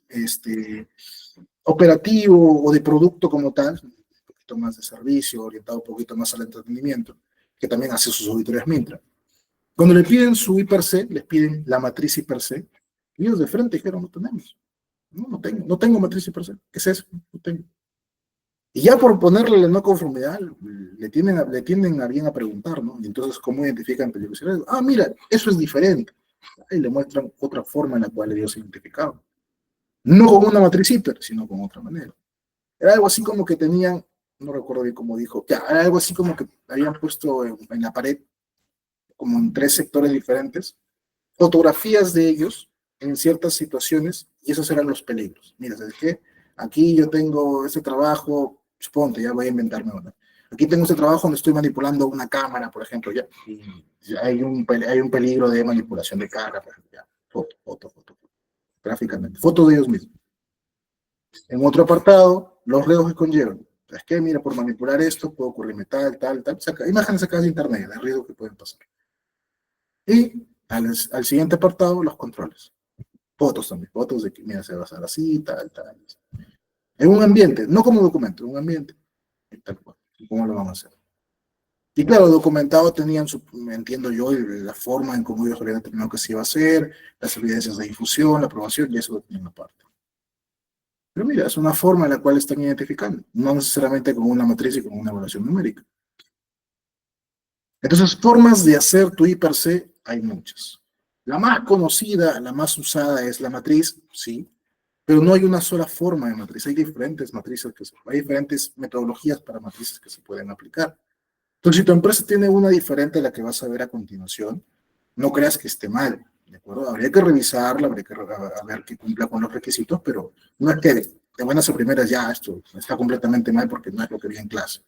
operativo o de producto como tal, un poquito más de servicio, orientado un poquito más al entretenimiento, que también hace sus auditorías Mintra. Cuando le piden su I per se, les piden la matriz I per se, y ellos de frente dijeron, no tenemos, no tengo matriz I per se, ¿qué es eso? No tengo. Y ya por ponerle la no conformidad, le tienden a bien a preguntar, ¿no? Y entonces, ¿cómo identifican peligrosidad? Ah, mira, eso es diferente. Ahí le muestran otra forma en la cual ellos se identificaban. No con una matriz hiper, sino con otra manera. Era algo así como que tenían no recuerdo bien cómo dijo, ya, era algo así como que habían puesto en la pared, como en tres sectores diferentes, fotografías de ellos en ciertas situaciones, y esos eran los peligros. Mira, ¿sabes qué? Aquí yo tengo este trabajo, suponte, ya voy a inventarme una. Aquí tengo este trabajo donde estoy manipulando una cámara, por ejemplo, ya, y ya hay un peligro de manipulación de cámara, por ejemplo, ya. Foto, gráficamente, fotos de ellos mismos. En otro apartado, los riesgos que conllevan. Es que, mira, por manipular esto puede ocurrirme tal. Imágenes sacadas de internet, de riesgos que pueden pasar. Y al siguiente apartado, los controles. Fotos también, fotos de que, mira, se va a hacer así, tal. En un ambiente, no como documento, en un ambiente, y tal cual. ¿Y cómo lo van a hacer? Y claro, documentado tenían, entiendo yo, la forma en cómo ellos habían determinado que se iba a hacer, las evidencias de difusión, la aprobación, y eso lo tenían aparte. Pero mira, es una forma en la cual están identificando, no necesariamente con una matriz y con una evaluación numérica. Entonces, formas de hacer tu I per se hay muchas. La más conocida, la más usada es la matriz, sí, pero no hay una sola forma de matriz, hay diferentes matrices, hay diferentes metodologías para matrices que se pueden aplicar. Entonces, si tu empresa tiene una diferente a la que vas a ver a continuación, no creas que esté mal, ¿de acuerdo? Habría que revisarla, habría que ver que cumpla con los requisitos, pero no es que de buenas a primeras ya esto está completamente mal porque no es lo que vi en clase.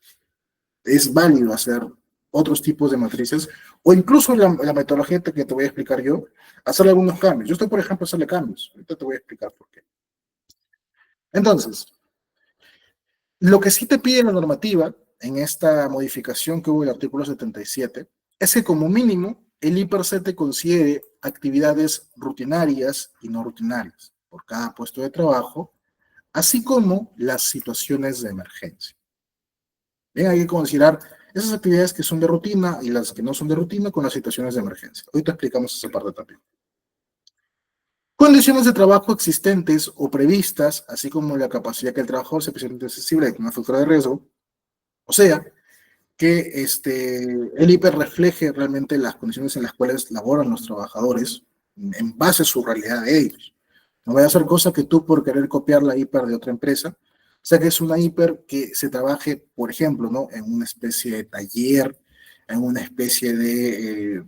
Es válido hacer otros tipos de matrices o incluso la metodología que te voy a explicar yo, hacerle algunos cambios. Yo estoy, por ejemplo, hacerle cambios. Ahorita te voy a explicar por qué. Entonces, lo que sí te pide la normativa en esta modificación que hubo del artículo 77 es que como mínimo el IPRC te considere actividades rutinarias y no rutinarias por cada puesto de trabajo, así como las situaciones de emergencia. Bien, hay que considerar esas actividades que son de rutina y las que no son de rutina con las situaciones de emergencia. Ahorita explicamos esa parte también. Condiciones de trabajo existentes o previstas, así como la capacidad que el trabajador se presente sensible a una factura de riesgo, o sea, que el IPE refleje realmente las condiciones en las cuales laboran los trabajadores en base a su realidad de ellos. No vaya a ser cosa que tú por querer copiar la hiper de otra empresa, o sea que es una hiper que se trabaje, por ejemplo, ¿no? En una especie de taller, en una especie de,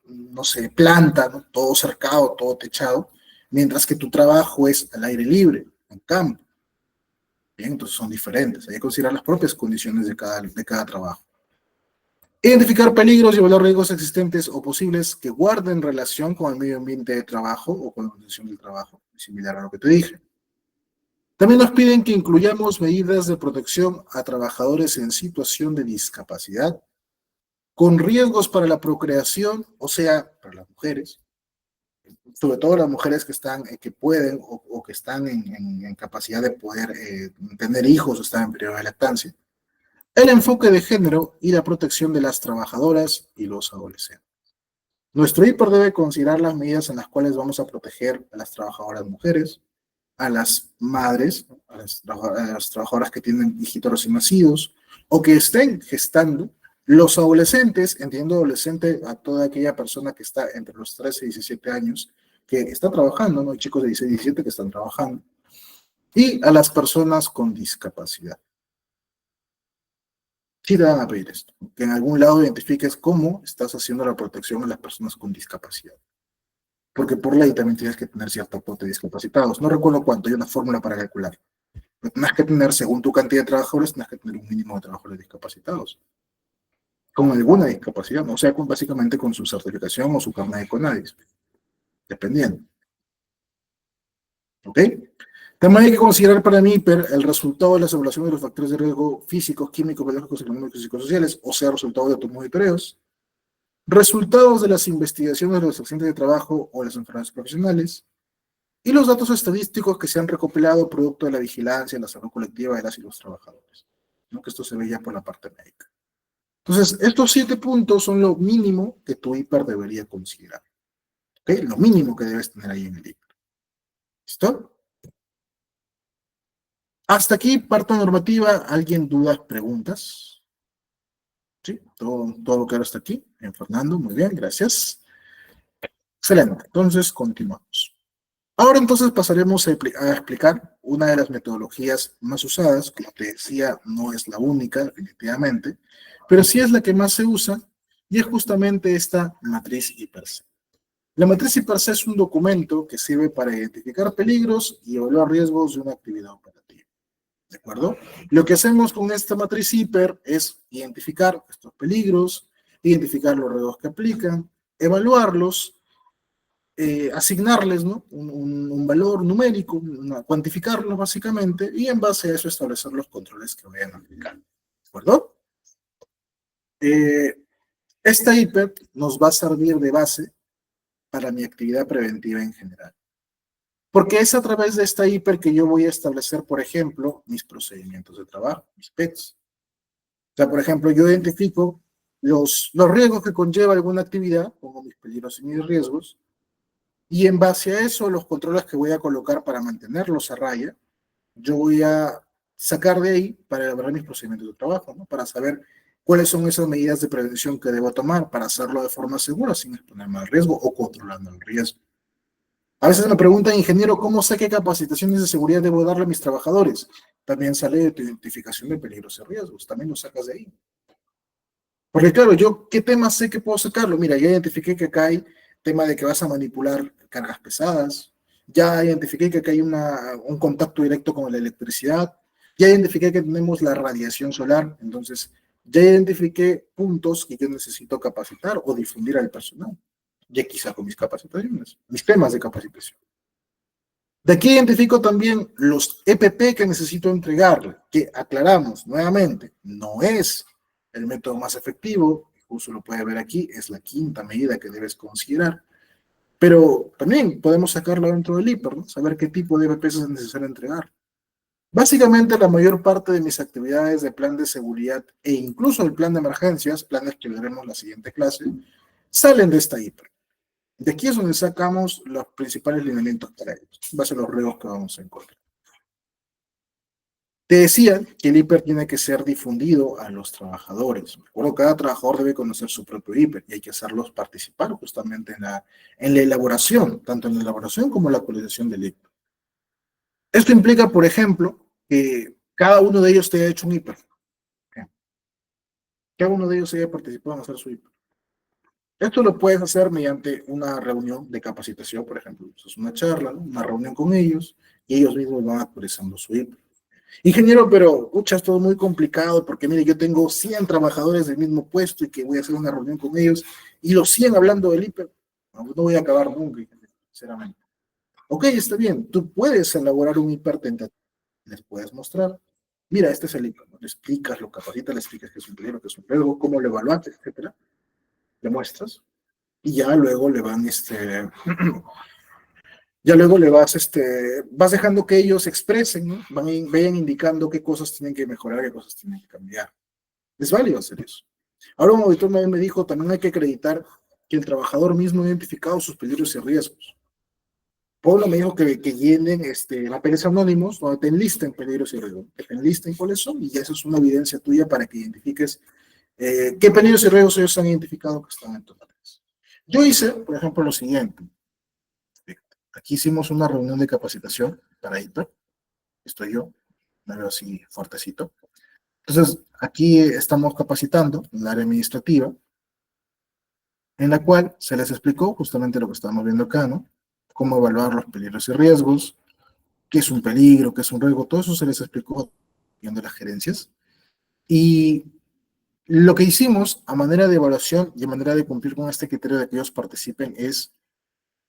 no sé, planta, ¿no? Todo cercado, todo techado, mientras que tu trabajo es al aire libre, en campo. Bien, entonces son diferentes. Hay que considerar las propias condiciones de cada trabajo. Identificar peligros y evaluar riesgos existentes o posibles que guarden relación con el medio ambiente de trabajo o con la condición del trabajo, similar a lo que te dije. También nos piden que incluyamos medidas de protección a trabajadores en situación de discapacidad, con riesgos para la procreación, o sea, para las mujeres, sobre todo las mujeres que están, que pueden o que están en capacidad de poder tener hijos o están en periodo de lactancia. El enfoque de género y la protección de las trabajadoras y los adolescentes. Nuestro IPAR debe considerar las medidas en las cuales vamos a proteger a las trabajadoras mujeres, a las madres, a las trabajadoras que tienen hijitos recién nacidos o que estén gestando, los adolescentes, entiendo adolescente a toda aquella persona que está entre los 13 y 17 años, que está trabajando, ¿no? Hay chicos de 16 y 17 que están trabajando, y a las personas con discapacidad. Sí te van a pedir esto, que en algún lado identifiques cómo estás haciendo la protección a las personas con discapacidad. Porque por ley también tienes que tener cierto aporte de discapacitados. No recuerdo cuánto, hay una fórmula para calcular. Pero tienes que tener, según tu cantidad de trabajadores, tienes que tener un mínimo de trabajadores discapacitados. Con alguna discapacidad, o sea, básicamente con su certificación o su carnet de CONADIS, dependiendo. ¿Ok? También hay que considerar para el MIPER el resultado de las evaluaciones de los factores de riesgo físicos, químicos, biológicos, económicos y psicosociales, o sea, resultado de tus monitoreos, resultados de las investigaciones de los accidentes de trabajo o las enfermedades profesionales, y los datos estadísticos que se han recopilado producto de la vigilancia, la salud colectiva de las y los trabajadores. ¿No? Que esto se ve ya por la parte médica. Entonces, estos 7 puntos son lo mínimo que tu IPAR debería considerar. ¿Ok? Lo mínimo que debes tener ahí en el IPAR. ¿Listo? Hasta aquí, parte normativa. ¿Alguien dudas, preguntas? ¿Sí? Todo lo que era hasta aquí. Bien, Fernando, muy bien, gracias. Excelente. Entonces, continuamos. Ahora entonces pasaremos a explicar una de las metodologías más usadas. Como te decía, no es la única, definitivamente, pero sí es la que más se usa y es justamente esta matriz IPERSE. La matriz IPERSE es un documento que sirve para identificar peligros y evaluar riesgos de una actividad operativa. ¿De acuerdo? Lo que hacemos con esta matriz hiper es identificar estos peligros, identificar los riesgos que aplican, evaluarlos, asignarles, ¿no? Un valor numérico, cuantificarlos básicamente, y en base a eso establecer los controles que vayan a aplicar. ¿De acuerdo? Eh, esta hiper nos va a servir de base para mi actividad preventiva en general. Porque es a través de esta hiper que yo voy a establecer, por ejemplo, mis procedimientos de trabajo, mis PETs. O sea, por ejemplo, yo identifico los riesgos que conlleva alguna actividad, pongo mis peligros y mis riesgos, y en base a eso, los controles que voy a colocar para mantenerlos a raya, yo voy a sacar de ahí para elaborar mis procedimientos de trabajo, ¿no? Para saber cuáles son esas medidas de prevención que debo tomar para hacerlo de forma segura, sin exponerme al riesgo o controlando el riesgo. A veces me preguntan, ingeniero, ¿cómo sé qué capacitaciones de seguridad debo darle a mis trabajadores? También sale de tu identificación de peligros y riesgos, también lo sacas de ahí. Porque claro, yo, ¿qué temas sé que puedo sacarlo? Mira, ya identifiqué que acá hay tema de que vas a manipular cargas pesadas, ya identifiqué que acá hay un contacto directo con la electricidad, ya identifiqué que tenemos la radiación solar, entonces ya identifiqué puntos que yo necesito capacitar o difundir al personal. Y aquí saco mis capacitaciones, mis temas de capacitación. De aquí identifico también los EPP que necesito entregarle, que aclaramos nuevamente, no es el método más efectivo, justo lo puede ver aquí, es la quinta medida que debes considerar, pero también podemos sacarlo dentro del IPER, ¿no? Saber qué tipo de EPP es necesario entregar. Básicamente la mayor parte de mis actividades de plan de seguridad e incluso el plan de emergencias, planes que veremos en la siguiente clase, salen de esta IPER. De aquí es donde sacamos los principales lineamientos para ellos, en base a los riesgos que vamos a encontrar. Te decía que el hiper tiene que ser difundido a los trabajadores. Recuerdo, cada trabajador debe conocer su propio hiper y hay que hacerlos participar justamente en la elaboración, tanto en la elaboración como en la actualización del hiper. Esto implica, por ejemplo, que cada uno de ellos te haya hecho un hiper. Cada uno de ellos haya participado en hacer su hiper. Esto lo puedes hacer mediante una reunión de capacitación, por ejemplo. Es una charla, ¿no? Una reunión con ellos y ellos mismos van actualizando su hiper. Ingeniero, pero pucha, es todo muy complicado porque mire, yo tengo 100 trabajadores del mismo puesto y que voy a hacer una reunión con ellos y los 100 hablando del hiper. No, no voy a acabar nunca, sinceramente. Ok, está bien, tú puedes elaborar un hiper tentativo, les puedes mostrar. Mira, este es el hiper, ¿no? Le explicas, lo capacitas, le explicas que es un peligro, que es un riesgo, cómo lo evaluaste, etcétera. Le muestras y ya luego le van ya luego le vas dejando que ellos expresen, ¿no? Vayan indicando qué cosas tienen que mejorar, qué cosas tienen que cambiar. Es válido hacer eso. Ahora un auditor me dijo, también hay que acreditar que el trabajador mismo ha identificado sus peligros y riesgos. Pablo me dijo que llenen papeles anónimos donde te enlisten peligros y riesgos, que te enlisten cuáles son, y eso es una evidencia tuya para que identifiques qué peligros y riesgos ellos han identificado que están en tu papeles. Yo hice, por ejemplo, lo siguiente. Aquí hicimos una reunión de capacitación para IPER. Estoy yo, me veo así fuertecito. Entonces, aquí estamos capacitando en el área administrativa, en la cual se les explicó justamente lo que estamos viendo acá, ¿no? Cómo evaluar los peligros y riesgos, qué es un peligro, qué es un riesgo, todo eso se les explicó viendo las gerencias. Y lo que hicimos a manera de evaluación y a manera de cumplir con este criterio de que ellos participen es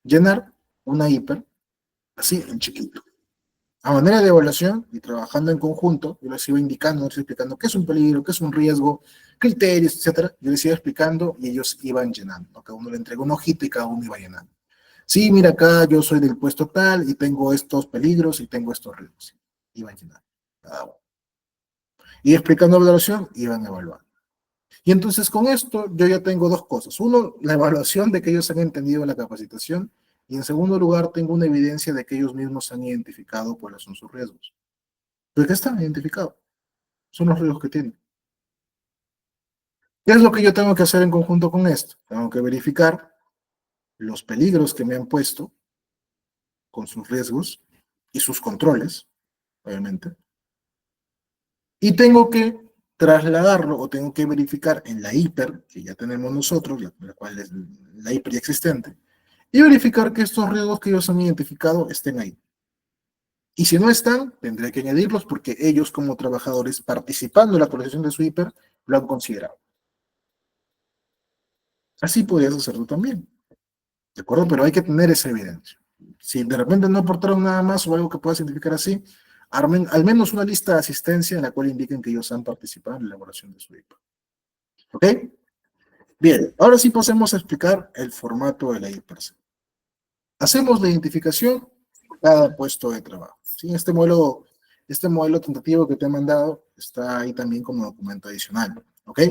llenar una hiper así en chiquito. A manera de evaluación y trabajando en conjunto, yo les iba indicando, les iba explicando qué es un peligro, qué es un riesgo, criterios, etcétera. Yo les iba explicando y ellos iban llenando, ¿no? Cada uno le entregó un ojito y cada uno iba llenando. Sí, mira acá, yo soy del puesto tal y tengo estos peligros y tengo estos riesgos. Iban llenando, cada uno. Y explicando la evaluación, iban evaluando. Y entonces con esto yo ya tengo dos cosas. Uno, la evaluación de que ellos han entendido la capacitación. Y en segundo lugar, tengo una evidencia de que ellos mismos han identificado cuáles son sus riesgos. Pero que están identificados. Son los riesgos que tienen. ¿Qué es lo que yo tengo que hacer en conjunto con esto? Tengo que verificar los peligros que me han puesto con sus riesgos y sus controles, obviamente, y tengo que trasladarlo o tengo que verificar en la hiper, que ya tenemos nosotros, la cual es la hiper ya existente, y verificar que estos riesgos que ellos han identificado estén ahí. Y si no están, tendré que añadirlos porque ellos como trabajadores participando en la actualización de su hiper lo han considerado. Así podrías hacerlo también, ¿de acuerdo? Pero hay que tener esa evidencia. Si de repente no aportaron nada más o algo que puedas identificar así, armen al menos una lista de asistencia en la cual indiquen que ellos han participado en la elaboración de su hiper. ¿Ok? Bien, ahora sí pasemos a explicar el formato de la hiper. Hacemos la identificación de cada puesto de trabajo. ¿Sí? Este modelo tentativo que te he mandado está ahí también como documento adicional. ¿Ok?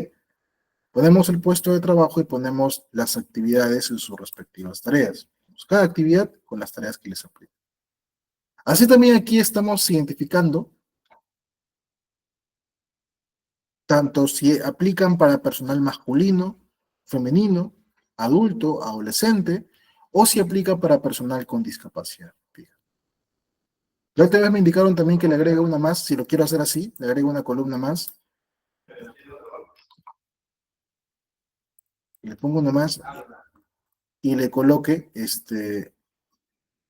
Ponemos el puesto de trabajo y ponemos las actividades en sus respectivas tareas. Cada actividad con las tareas que les aplican. Así también aquí estamos identificando tanto si aplican para personal masculino, femenino, adulto, adolescente, o si aplica para personal con discapacidad. La otra vez me indicaron también que le agrega una más, si lo quiero hacer así, le agrego una columna más, le pongo una más y le coloque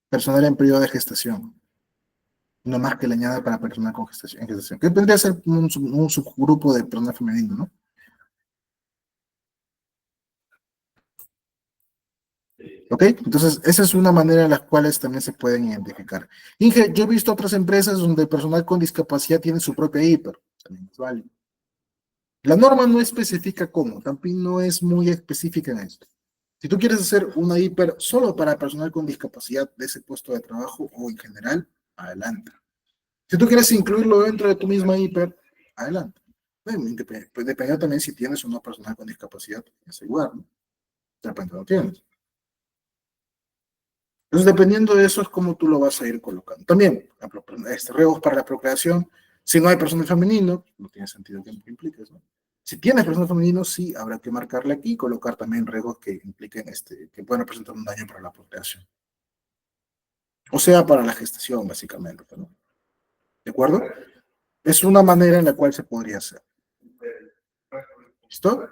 personal en periodo de gestación. No más que le añada para personal con gestación, en gestación. Que tendría que ser un subgrupo de personal femenino, ¿no? ¿Ok? Entonces, esa es una manera en la cual también se pueden identificar. Inge, yo he visto otras empresas donde el personal con discapacidad tiene su propia hiper. También es válido. La norma no especifica cómo, también no es muy específica en esto. Si tú quieres hacer una hiper solo para personal con discapacidad de ese puesto de trabajo o en general, adelante. Si tú quieres incluirlo dentro de tu misma hiper, adelante. Bueno, pues depende también si tienes o no personal con discapacidad, es igual, ¿no? De repente no tienes. Entonces, dependiendo de eso, es como tú lo vas a ir colocando. También, por ejemplo, riesgos para la procreación, si no hay personal femenino, no tiene sentido que impliques, ¿no? Si tienes personal femenino, sí, habrá que marcarle aquí y colocar también riesgos que impliquen, que puedan representar un daño para la procreación. O sea, para la gestación, básicamente, ¿no? ¿De acuerdo? Es una manera en la cual se podría hacer. ¿Listo?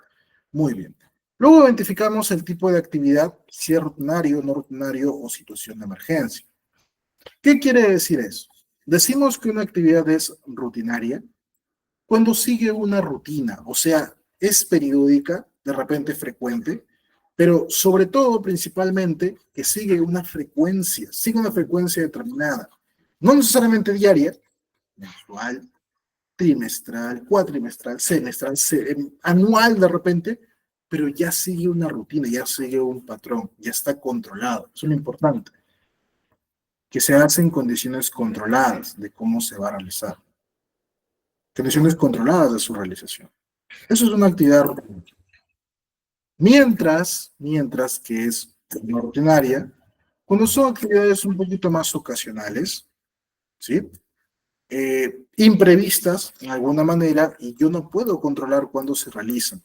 Muy bien. Luego identificamos el tipo de actividad, si es rutinario, no rutinario o situación de emergencia. ¿Qué quiere decir eso? Decimos que una actividad es rutinaria cuando sigue una rutina, o sea, es periódica, de repente frecuente, pero sobre todo, principalmente, que sigue una frecuencia determinada. No necesariamente diaria, mensual, trimestral, cuatrimestral, semestral, anual de repente, pero ya sigue una rutina, ya sigue un patrón, ya está controlado. Eso es lo importante, que se hace en condiciones controladas de cómo se va a realizar. Condiciones controladas de su realización. Eso es una actividad rutinaria. Mientras que es no rutinaria, cuando son actividades un poquito más ocasionales, ¿sí? Imprevistas de alguna manera y yo no puedo controlar cuándo se realizan.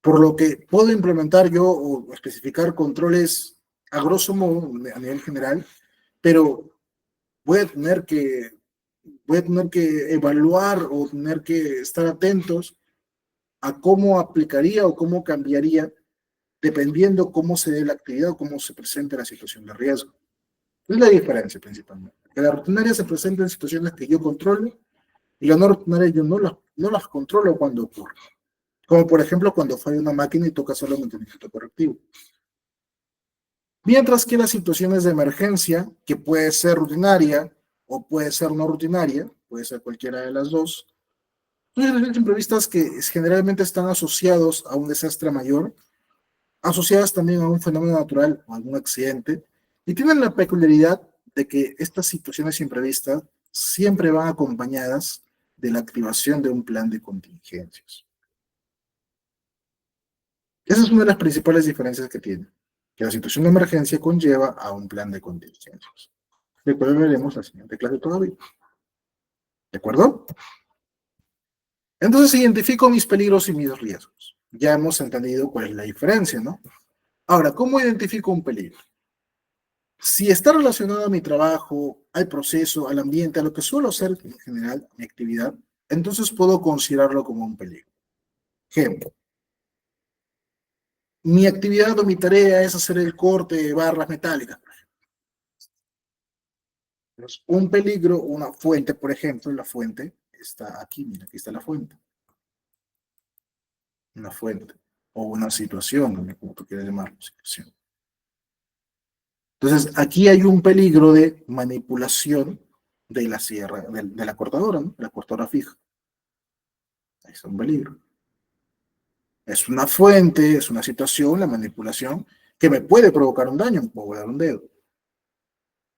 Por lo que puedo implementar yo o especificar controles a grosso modo, a nivel general, pero voy a tener que, voy a tener que evaluar o tener que estar atentos a cómo aplicaría o cómo cambiaría dependiendo cómo se dé la actividad o cómo se presente la situación de riesgo. Es la diferencia principalmente. Que la rutinaria se presenta en situaciones que yo controlo y la no rutinaria yo no las controlo cuando ocurre. Como por ejemplo cuando falla una máquina y toca hacerlo el mantenimiento correctivo. Mientras que las situaciones de emergencia, que puede ser rutinaria o puede ser no rutinaria, puede ser cualquiera de las dos, son situaciones imprevistas que generalmente están asociados a un desastre mayor, asociadas también a un fenómeno natural o algún accidente, y tienen la peculiaridad de que estas situaciones imprevistas siempre van acompañadas de la activación de un plan de contingencias. Esa es una de las principales diferencias que tiene, que la situación de emergencia conlleva a un plan de contingencias. Después veremos la siguiente clase todavía. ¿De acuerdo? Entonces identifico mis peligros y mis riesgos. Ya hemos entendido cuál es la diferencia, ¿no? Ahora, ¿cómo identifico un peligro? Si está relacionado a mi trabajo, al proceso, al ambiente, a lo que suelo hacer en general, mi actividad, entonces puedo considerarlo como un peligro. Ejemplo, mi actividad o mi tarea es hacer el corte de barras metálicas. Pues, un peligro, una fuente, por ejemplo, la fuente está aquí, mira, aquí está la fuente. Una fuente o una situación, como tú quieras llamarlo, situación. Entonces, aquí hay un peligro de manipulación de la sierra, de la cortadora, ¿no? De la cortadora fija. Es un peligro. Es una fuente, es una situación, la manipulación, que me puede provocar un daño, me puedo volar un dedo.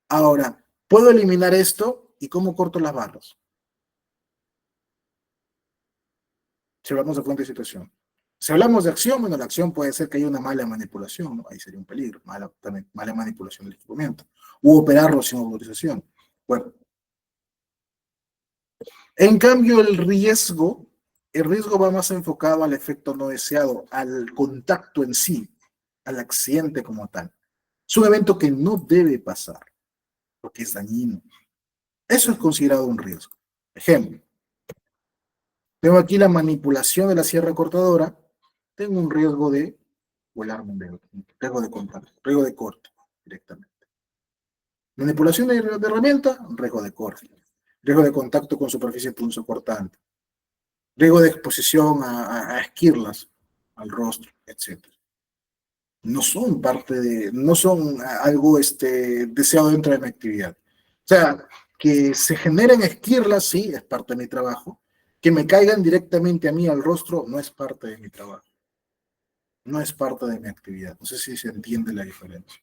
Ahora, puedo eliminar esto y cómo corto las barras. Si hablamos de fuente y situación. Si hablamos de acción, bueno, la acción puede ser que haya una mala manipulación, ¿no? Ahí sería un peligro, también, mala manipulación del equipamiento. U operarlo sin autorización. Bueno, en cambio, el riesgo va más enfocado al efecto no deseado, al contacto en sí, al accidente como tal. Es un evento que no debe pasar, porque es dañino. Eso es considerado un riesgo. Ejemplo, tengo aquí la manipulación de la sierra cortadora, tengo un riesgo de volarme un dedo, un riesgo de contacto, riesgo de corte directamente. Manipulación de herramienta, riesgo de corte. Riesgo de contacto con superficie punzocortante. Riesgo de exposición a esquirlas, al rostro, etcétera. No son parte de, no son algo deseado dentro de mi actividad. O sea, que se generen esquirlas, sí, es parte de mi trabajo. Que me caigan directamente a mí al rostro, no es parte de mi trabajo. No es parte de mi actividad. No sé si se entiende la diferencia.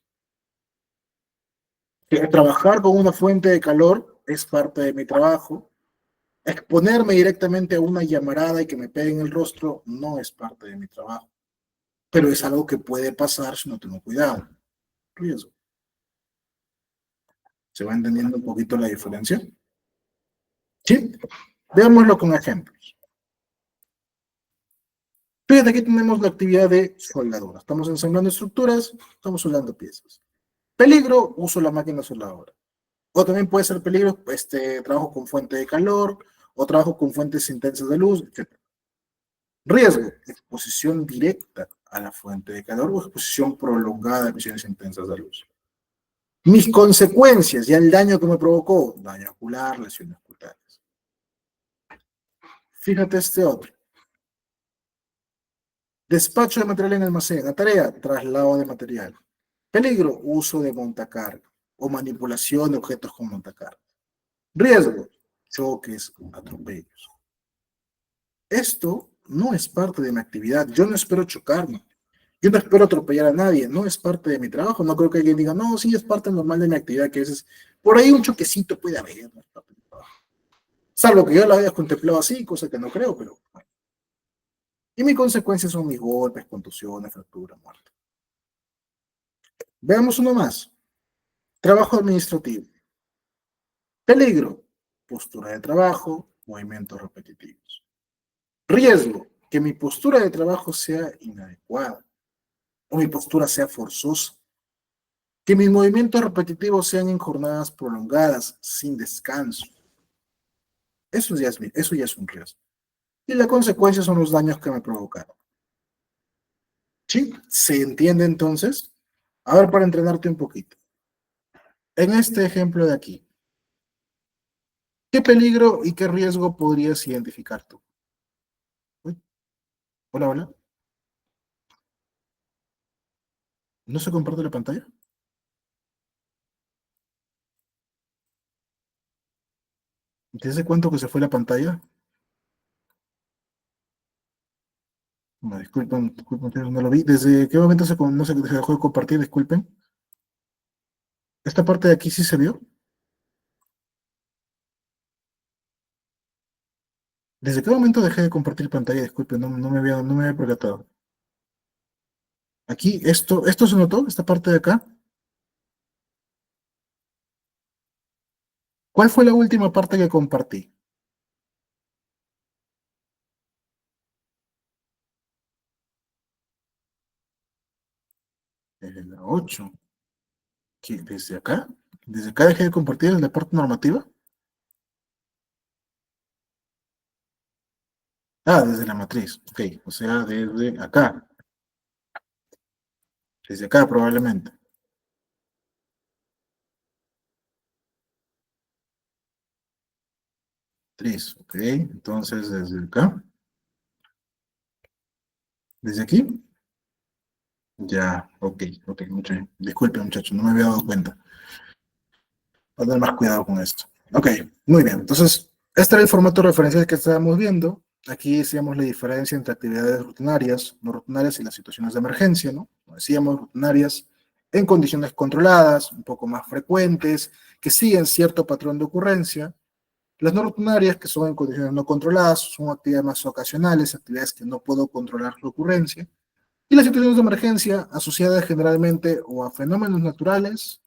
Que trabajar con una fuente de calor es parte de mi trabajo. Exponerme directamente a una llamarada y que me pegue en el rostro no es parte de mi trabajo. Pero es algo que puede pasar si no tengo cuidado. Riesgo. ¿Se va entendiendo un poquito la diferencia? Sí. Veámoslo con ejemplos. Fíjate, aquí tenemos la actividad de soldadura. Estamos ensamblando estructuras, estamos soldando piezas. Peligro, uso la máquina soldadora. O también puede ser peligro, trabajo con fuente de calor, o trabajo con fuentes intensas de luz, etc. Riesgo, exposición directa a la fuente de calor o exposición prolongada a emisiones intensas de luz. Mis consecuencias, ya el daño que me provocó, daño ocular, lesiones cutáneas. Fíjate este otro. Despacho de material en almacén. La tarea, traslado de material. Peligro, uso de montacarga o manipulación de objetos con montacarga. Riesgo, choques, atropellos. Esto no es parte de mi actividad. Yo no espero chocarme. Yo no espero atropellar a nadie. No es parte de mi trabajo. No creo que alguien diga, no, sí, es parte normal de mi actividad, que a veces por ahí un choquecito puede haber. No es parte de mi trabajo. Salvo que yo lo haya contemplado así, cosa que no creo, pero bueno. Y mis consecuencias son mis golpes, contusiones, fracturas, muerte. Veamos uno más. Trabajo administrativo. Peligro. Postura de trabajo, movimientos repetitivos. Riesgo. Que mi postura de trabajo sea inadecuada o mi postura sea forzosa. Que mis movimientos repetitivos sean en jornadas prolongadas, sin descanso. Eso ya es un riesgo. Y la consecuencia son los daños que me provocaron. ¿Sí? ¿Se entiende entonces? A ver, para entrenarte un poquito. En este ejemplo de aquí, ¿qué peligro y qué riesgo podrías identificar tú? Uy, hola, hola. ¿No se comparte la pantalla? ¿Desde cuánto que se fue la pantalla? No, disculpen, no lo vi. ¿Desde qué momento no se dejó de compartir? Disculpen. ¿Esta parte de aquí sí se vio? ¿Desde qué momento dejé de compartir pantalla? Disculpen, no me había percatado. Aquí, esto se notó, esta parte de acá. ¿Cuál fue la última parte que compartí? La 8. ¿Qué, desde acá? ¿Desde acá dejé de compartir el deporte normativa? Ah, desde la matriz. Ok, o sea, desde acá. Desde acá probablemente. Matriz, ok. Entonces, desde acá. ¿Desde aquí? Ya, ok, ok, mucho bien. Disculpe, muchacho, no me había dado cuenta. Voy a tener más cuidado con esto. Ok, muy bien. Entonces, este era el formato referencial que estábamos viendo. Aquí decíamos la diferencia entre actividades rutinarias, no rutinarias y las situaciones de emergencia, ¿no? Como decíamos, rutinarias en condiciones controladas, un poco más frecuentes, que siguen cierto patrón de ocurrencia. Las no rutinarias, que son en condiciones no controladas, son actividades más ocasionales, actividades que no puedo controlar su ocurrencia. Y las situaciones de emergencia asociadas generalmente o a fenómenos naturales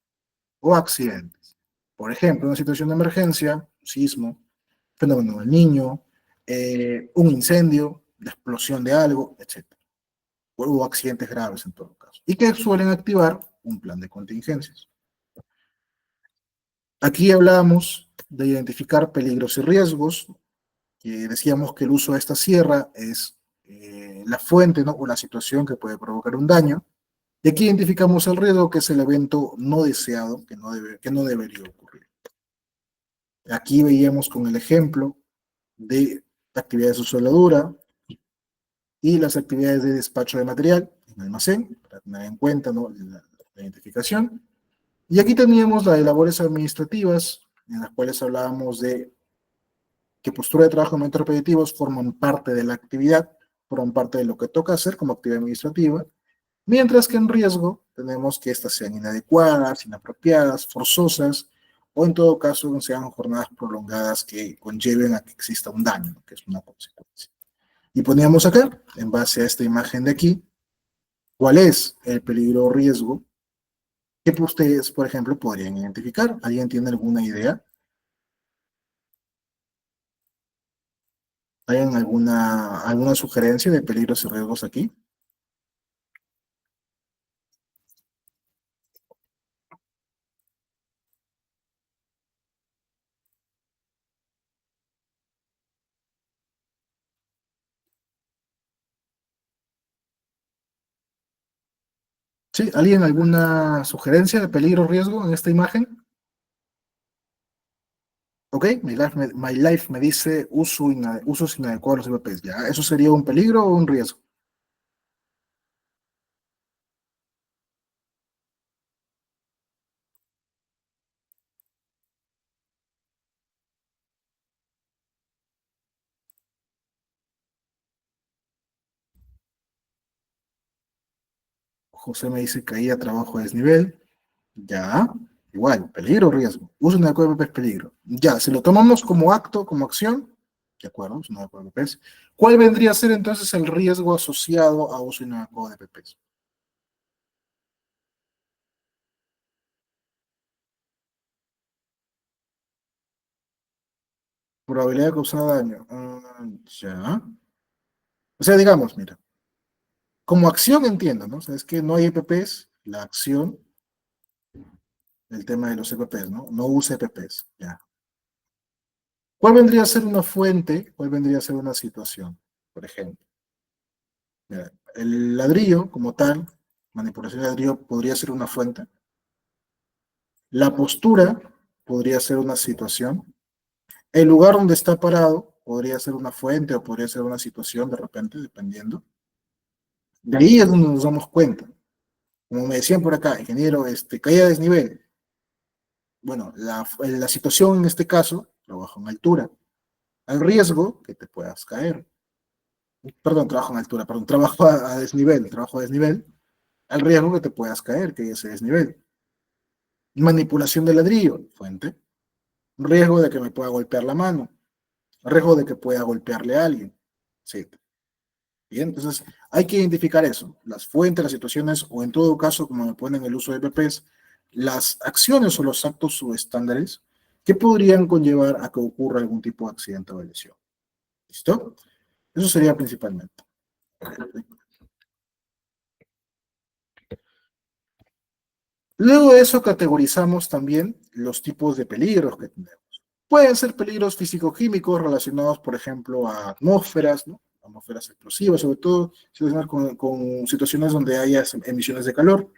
o accidentes. Por ejemplo, una situación de emergencia, un sismo, fenómeno del niño, un incendio, la explosión de algo, etcétera. O accidentes graves en todo caso. Y que suelen activar un plan de contingencias. Aquí hablamos de identificar peligros y riesgos, que decíamos que el uso de esta sierra es la fuente, ¿no? O la situación que puede provocar un daño. Y aquí identificamos el riesgo, que es el evento no deseado, que no debería ocurrir. Aquí veíamos con el ejemplo de actividades de soldadura y las actividades de despacho de material en almacén, para tener en cuenta, ¿no? La identificación. Y aquí teníamos la de labores administrativas, en las cuales hablábamos de que postura de trabajo y momentos repetitivos forman parte de la actividad, forman parte de lo que toca hacer como actividad administrativa, mientras que en riesgo tenemos que estas sean inadecuadas, inapropiadas, forzosas, o en todo caso sean jornadas prolongadas que conlleven a que exista un daño, ¿no? Que es una consecuencia. Y poníamos acá, en base a esta imagen de aquí, cuál es el peligro o riesgo que ustedes, por ejemplo, podrían identificar. ¿Alguien tiene alguna idea? ¿Hay alguna sugerencia de peligros y riesgos aquí? ¿Sí? ¿Alguien alguna sugerencia de peligro o riesgo en esta imagen? Ok, My Life me dice usos inadecuados de los IVPs. ¿Ya? ¿Eso sería un peligro o un riesgo? José me dice caía trabajo a desnivel. Ya, igual, peligro o riesgo. Uso inadecuado de IVPs, peligro. Ya, si lo tomamos como acto, como acción, de acuerdo, uso inadecuado de IVPs. ¿Cuál vendría a ser entonces el riesgo asociado a uso inadecuado de IVPs? Probabilidad de causar daño. Ya. O sea, digamos, mira, como acción entiendo, ¿no? O sea, es que no hay EPPs, la acción, el tema de los EPPs, ¿no? No usa EPPs, ya. ¿Cuál vendría a ser una fuente? ¿Cuál vendría a ser una situación? Por ejemplo, mira, el ladrillo como tal, manipulación de ladrillo podría ser una fuente. La postura podría ser una situación. El lugar donde está parado podría ser una fuente o podría ser una situación de repente, dependiendo. De ahí es donde nos damos cuenta. Como me decían por acá, ingeniero, caída de desnivel. Bueno, la situación en este caso, trabajo en altura. Al riesgo que te puedas caer. Perdón, trabajo en altura, perdón, trabajo a desnivel, al riesgo que te puedas caer, que hay ese desnivel. Manipulación de ladrillo, fuente. Riesgo de que me pueda golpear la mano. Riesgo de que pueda golpearle a alguien. Sí. Bien, entonces hay que identificar eso, las fuentes, las situaciones, o en todo caso, como me ponen el uso de EPPs, las acciones o los actos subestándares que podrían conllevar a que ocurra algún tipo de accidente o lesión. ¿Listo? Eso sería principalmente. Luego de eso categorizamos también los tipos de peligros que tenemos. Pueden ser peligros físico-químicos relacionados, por ejemplo, a atmósferas, ¿no? Atmósferas explosivas, sobre todo con situaciones donde haya emisiones de calor.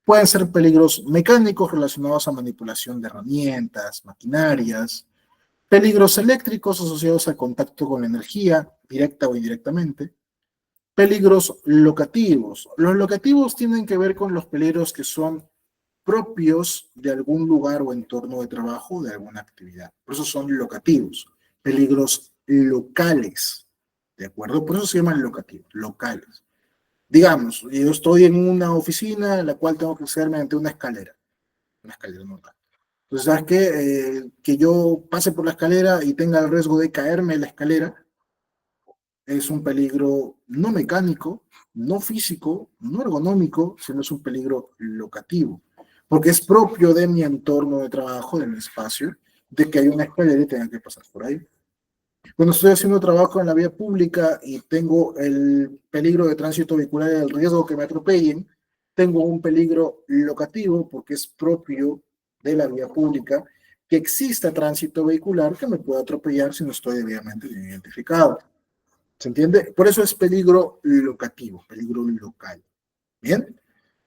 Pueden ser peligros mecánicos relacionados a manipulación de herramientas, maquinarias, peligros eléctricos asociados al contacto con la energía, directa o indirectamente, peligros locativos. Los locativos tienen que ver con los peligros que son propios de algún lugar o entorno de trabajo, de alguna actividad. Por eso son locativos, peligros locales, ¿de acuerdo? Por eso se llaman locativos, locales. Digamos, yo estoy en una oficina en la cual tengo que acceder mediante una escalera normal. Entonces, ¿sabes qué? Que yo pase por la escalera y tenga el riesgo de caerme en la escalera es un peligro no mecánico, no físico, no ergonómico, sino es un peligro locativo, porque es propio de mi entorno de trabajo, de mi espacio, de que hay una escalera y tenga que pasar por ahí. Cuando estoy haciendo trabajo en la vía pública y tengo el peligro de tránsito vehicular y el riesgo que me atropellen, tengo un peligro locativo porque es propio de la vía pública que exista tránsito vehicular que me pueda atropellar si no estoy debidamente identificado. ¿Se entiende? Por eso es peligro locativo, peligro local. Bien.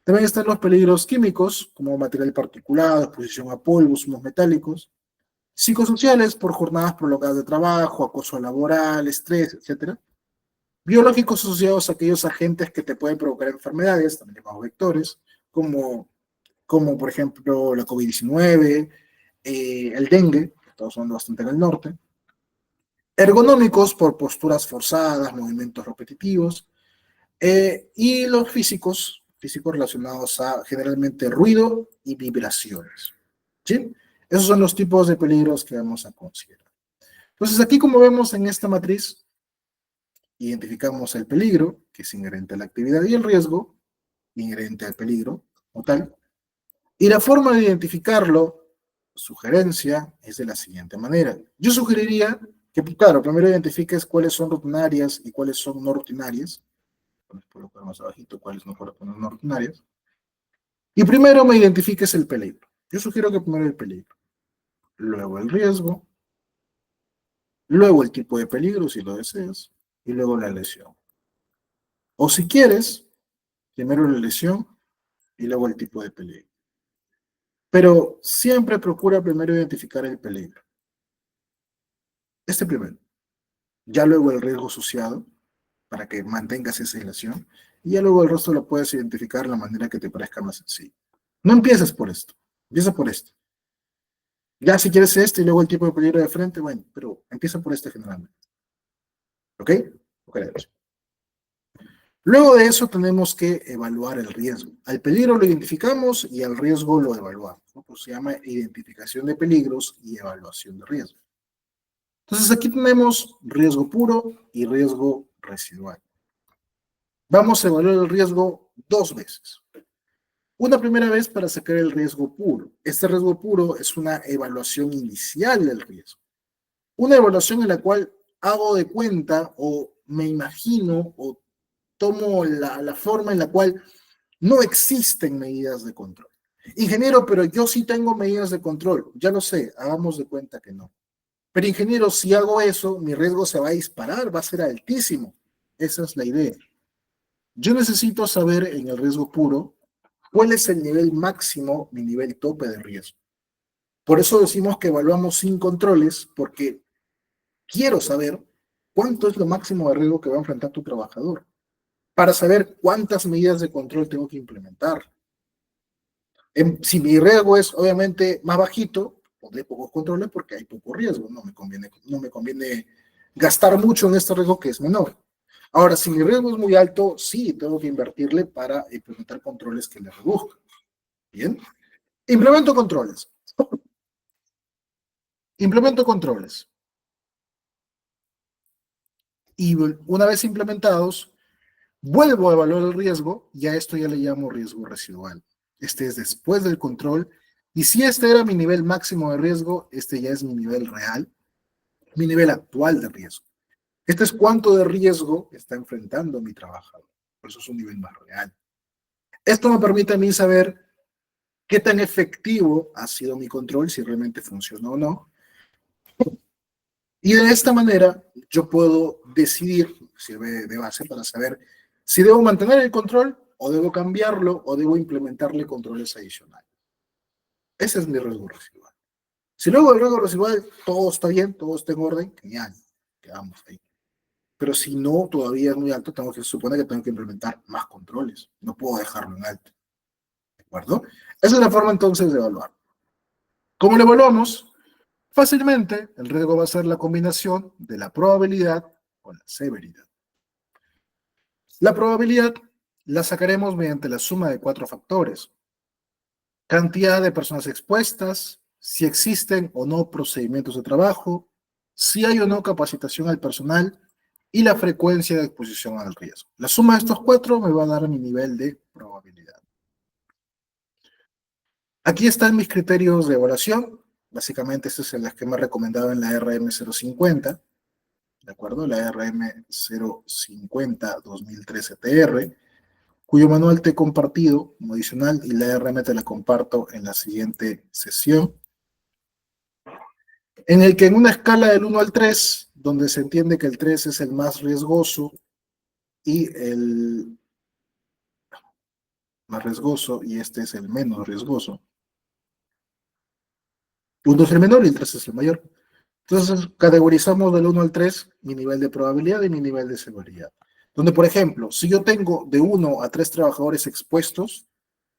También están los peligros químicos, como material particulado, exposición a polvos, humos metálicos. Psicosociales, por jornadas prolongadas de trabajo, acoso laboral, estrés, etcétera. Biológicos asociados a aquellos agentes que te pueden provocar enfermedades, también llamados vectores, como, como por ejemplo la COVID-19, el dengue, que estamos hablando bastante en el norte. Ergonómicos por posturas forzadas, movimientos repetitivos, y los físicos relacionados a generalmente ruido y vibraciones. ¿Sí? Esos son los tipos de peligros que vamos a considerar. Entonces, aquí como vemos en esta matriz, identificamos el peligro, que es inherente a la actividad, y el riesgo, inherente al peligro, o tal. Y la forma de identificarlo, sugerencia, es de la siguiente manera. Yo sugeriría que, claro, primero identifiques cuáles son rutinarias y cuáles son no rutinarias. Puedo colocar más abajito cuáles no corresponden no rutinarias. Y primero me identifiques el peligro. Yo sugiero que primero el peligro, luego el riesgo, luego el tipo de peligro si lo deseas, y luego la lesión. O si quieres, primero la lesión y luego el tipo de peligro. Pero siempre procura primero identificar el peligro. Este primero. Ya luego el riesgo asociado, para que mantengas esa relación, y ya luego el resto lo puedes identificar de la manera que te parezca más sencillo. No empieces por esto, empieza por esto. Ya si quieres este y luego el tipo de peligro de frente, bueno, pero empieza por este generalmente. ¿Ok? Ok. Luego de eso tenemos que evaluar el riesgo. Al peligro lo identificamos y al riesgo lo evaluamos, ¿no? Pues se llama identificación de peligros y evaluación de riesgo. Entonces aquí tenemos riesgo puro y riesgo residual. Vamos a evaluar el riesgo dos veces. Una primera vez para sacar el riesgo puro. Este riesgo puro es una evaluación inicial del riesgo. Una evaluación en la cual hago de cuenta o me imagino o tomo la forma en la cual no existen medidas de control. Ingeniero, pero yo sí tengo medidas de control. Ya lo sé, hagamos de cuenta que no. Pero ingeniero, si hago eso, mi riesgo se va a disparar, va a ser altísimo. Esa es la idea. Yo necesito saber en el riesgo puro cuál es el nivel máximo, mi nivel tope de riesgo. Por eso decimos que evaluamos sin controles, porque quiero saber cuánto es lo máximo de riesgo que va a enfrentar tu trabajador, para saber cuántas medidas de control tengo que implementar. Si mi riesgo es obviamente más bajito, pondré pocos controles porque hay poco riesgo, no me conviene gastar mucho en este riesgo que es menor. Ahora, si mi riesgo es muy alto, sí, tengo que invertirle para implementar controles que le reduzcan. Bien, implemento controles. Implemento controles. Y una vez implementados, vuelvo a evaluar el riesgo y a esto ya le llamo riesgo residual. Este es después del control. Y si este era mi nivel máximo de riesgo, este ya es mi nivel real, mi nivel actual de riesgo. Este es cuánto de riesgo está enfrentando mi trabajador. Por eso es un nivel más real. Esto me permite a mí saber qué tan efectivo ha sido mi control, si realmente funciona o no. Y de esta manera yo puedo decidir, sirve de base para saber si debo mantener el control o debo cambiarlo o debo implementarle controles adicionales. Ese es mi riesgo residual. Si luego el riesgo residual todo está bien, todo está en orden, genial, quedamos ahí. Pero si no, todavía es muy alto, se supone que tengo que implementar más controles. No puedo dejarlo en alto. ¿De acuerdo? Esa es la forma entonces de evaluar. ¿Cómo lo evaluamos? Fácilmente, el riesgo va a ser la combinación de la probabilidad con la severidad. La probabilidad la sacaremos mediante la suma de 4 factores. Cantidad de personas expuestas, si existen o no procedimientos de trabajo, si hay o no capacitación al personal y la frecuencia de exposición al riesgo. La suma de estos 4 me va a dar mi nivel de probabilidad. Aquí están mis criterios de evaluación. Básicamente, estos son los que me he recomendado en la RM050, ¿de acuerdo? La RM050-2013-TR, cuyo manual te he compartido como adicional y la RM te la comparto en la siguiente sesión, en el que en una escala del 1 al 3, donde se entiende que el 3 es el más riesgoso y este es el menos riesgoso. 1 es el menor y el 3 es el mayor. Entonces, categorizamos del 1 al 3 mi nivel de probabilidad y mi nivel de severidad. Donde, por ejemplo, si yo tengo de 1 a 3 trabajadores expuestos,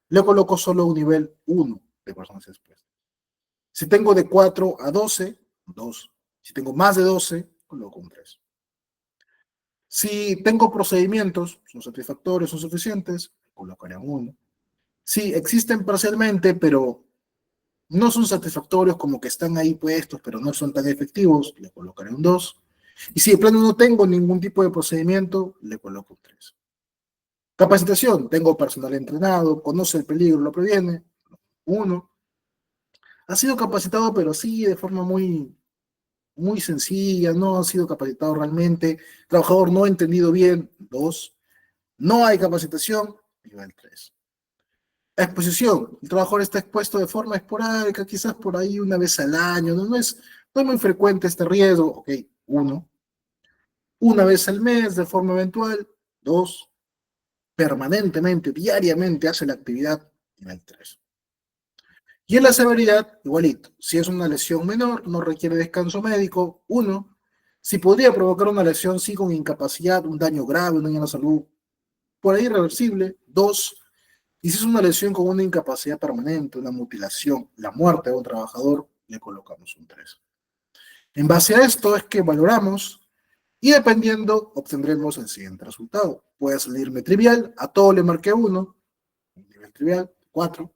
le coloco solo un nivel 1 de personas expuestas. Si tengo de 4 a 12, 2. Si tengo más de 12, coloco un 3. Si tengo procedimientos, son satisfactorios, son suficientes, colocaré un 1. Si existen parcialmente, pero no son satisfactorios, como que están ahí puestos, pero no son tan efectivos, le colocaré un 2. Y si de plano no tengo ningún tipo de procedimiento, le coloco un 3. Capacitación, tengo personal entrenado, conoce el peligro, lo previene, 1. Ha sido capacitado, pero sí de forma muy sencilla, no ha sido capacitado realmente, trabajador no ha entendido bien, 2. No hay capacitación, nivel 3. Exposición, el trabajador está expuesto de forma esporádica, quizás por ahí una vez al año, no es muy frecuente este riesgo, ok, 1. Una vez al mes, de forma eventual, 2. Permanentemente, diariamente hace la actividad, nivel 3. Y en la severidad, igualito. Si es una lesión menor, no requiere descanso médico, 1. Si podría provocar una lesión, sí, con incapacidad, un daño grave, un daño a la salud, por ahí irreversible, 2. Y si es una lesión con una incapacidad permanente, una mutilación, la muerte de un trabajador, le colocamos un 3. En base a esto es que valoramos y dependiendo obtendremos el siguiente resultado. Puede salirme trivial, a todo le marqué 1, nivel trivial, 4.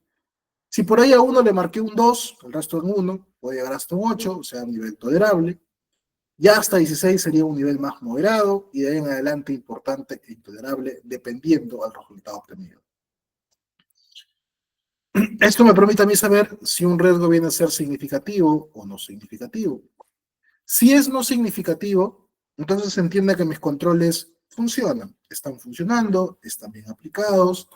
Si por ahí a 1 le marqué un 2, el resto en 1, puede llegar hasta un 8, o sea, un nivel tolerable. Ya hasta 16 sería un nivel más moderado y de ahí en adelante importante e intolerable, dependiendo del resultado obtenido. Esto me permite a mí saber si un riesgo viene a ser significativo o no significativo. Si es no significativo, entonces se entiende que mis controles funcionan, están funcionando, están bien aplicados.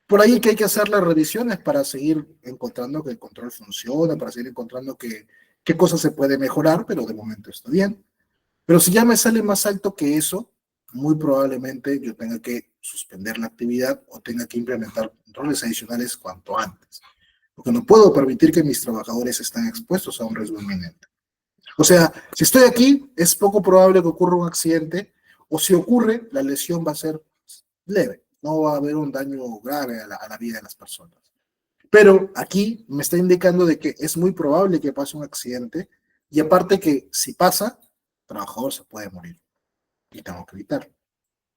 Por ahí que hay que hacer las revisiones para seguir encontrando que el control funciona, para seguir encontrando qué cosas se puede mejorar, pero de momento está bien. Pero si ya me sale más alto que eso, muy probablemente yo tenga que suspender la actividad o tenga que implementar controles adicionales cuanto antes. Porque no puedo permitir que mis trabajadores estén expuestos a un riesgo inminente. O sea, si estoy aquí, es poco probable que ocurra un accidente, o si ocurre, la lesión va a ser leve, no va a haber un daño grave a la vida de las personas. Pero aquí me está indicando de que es muy probable que pase un accidente, y aparte que si pasa, el trabajador se puede morir, y tengo que evitarlo.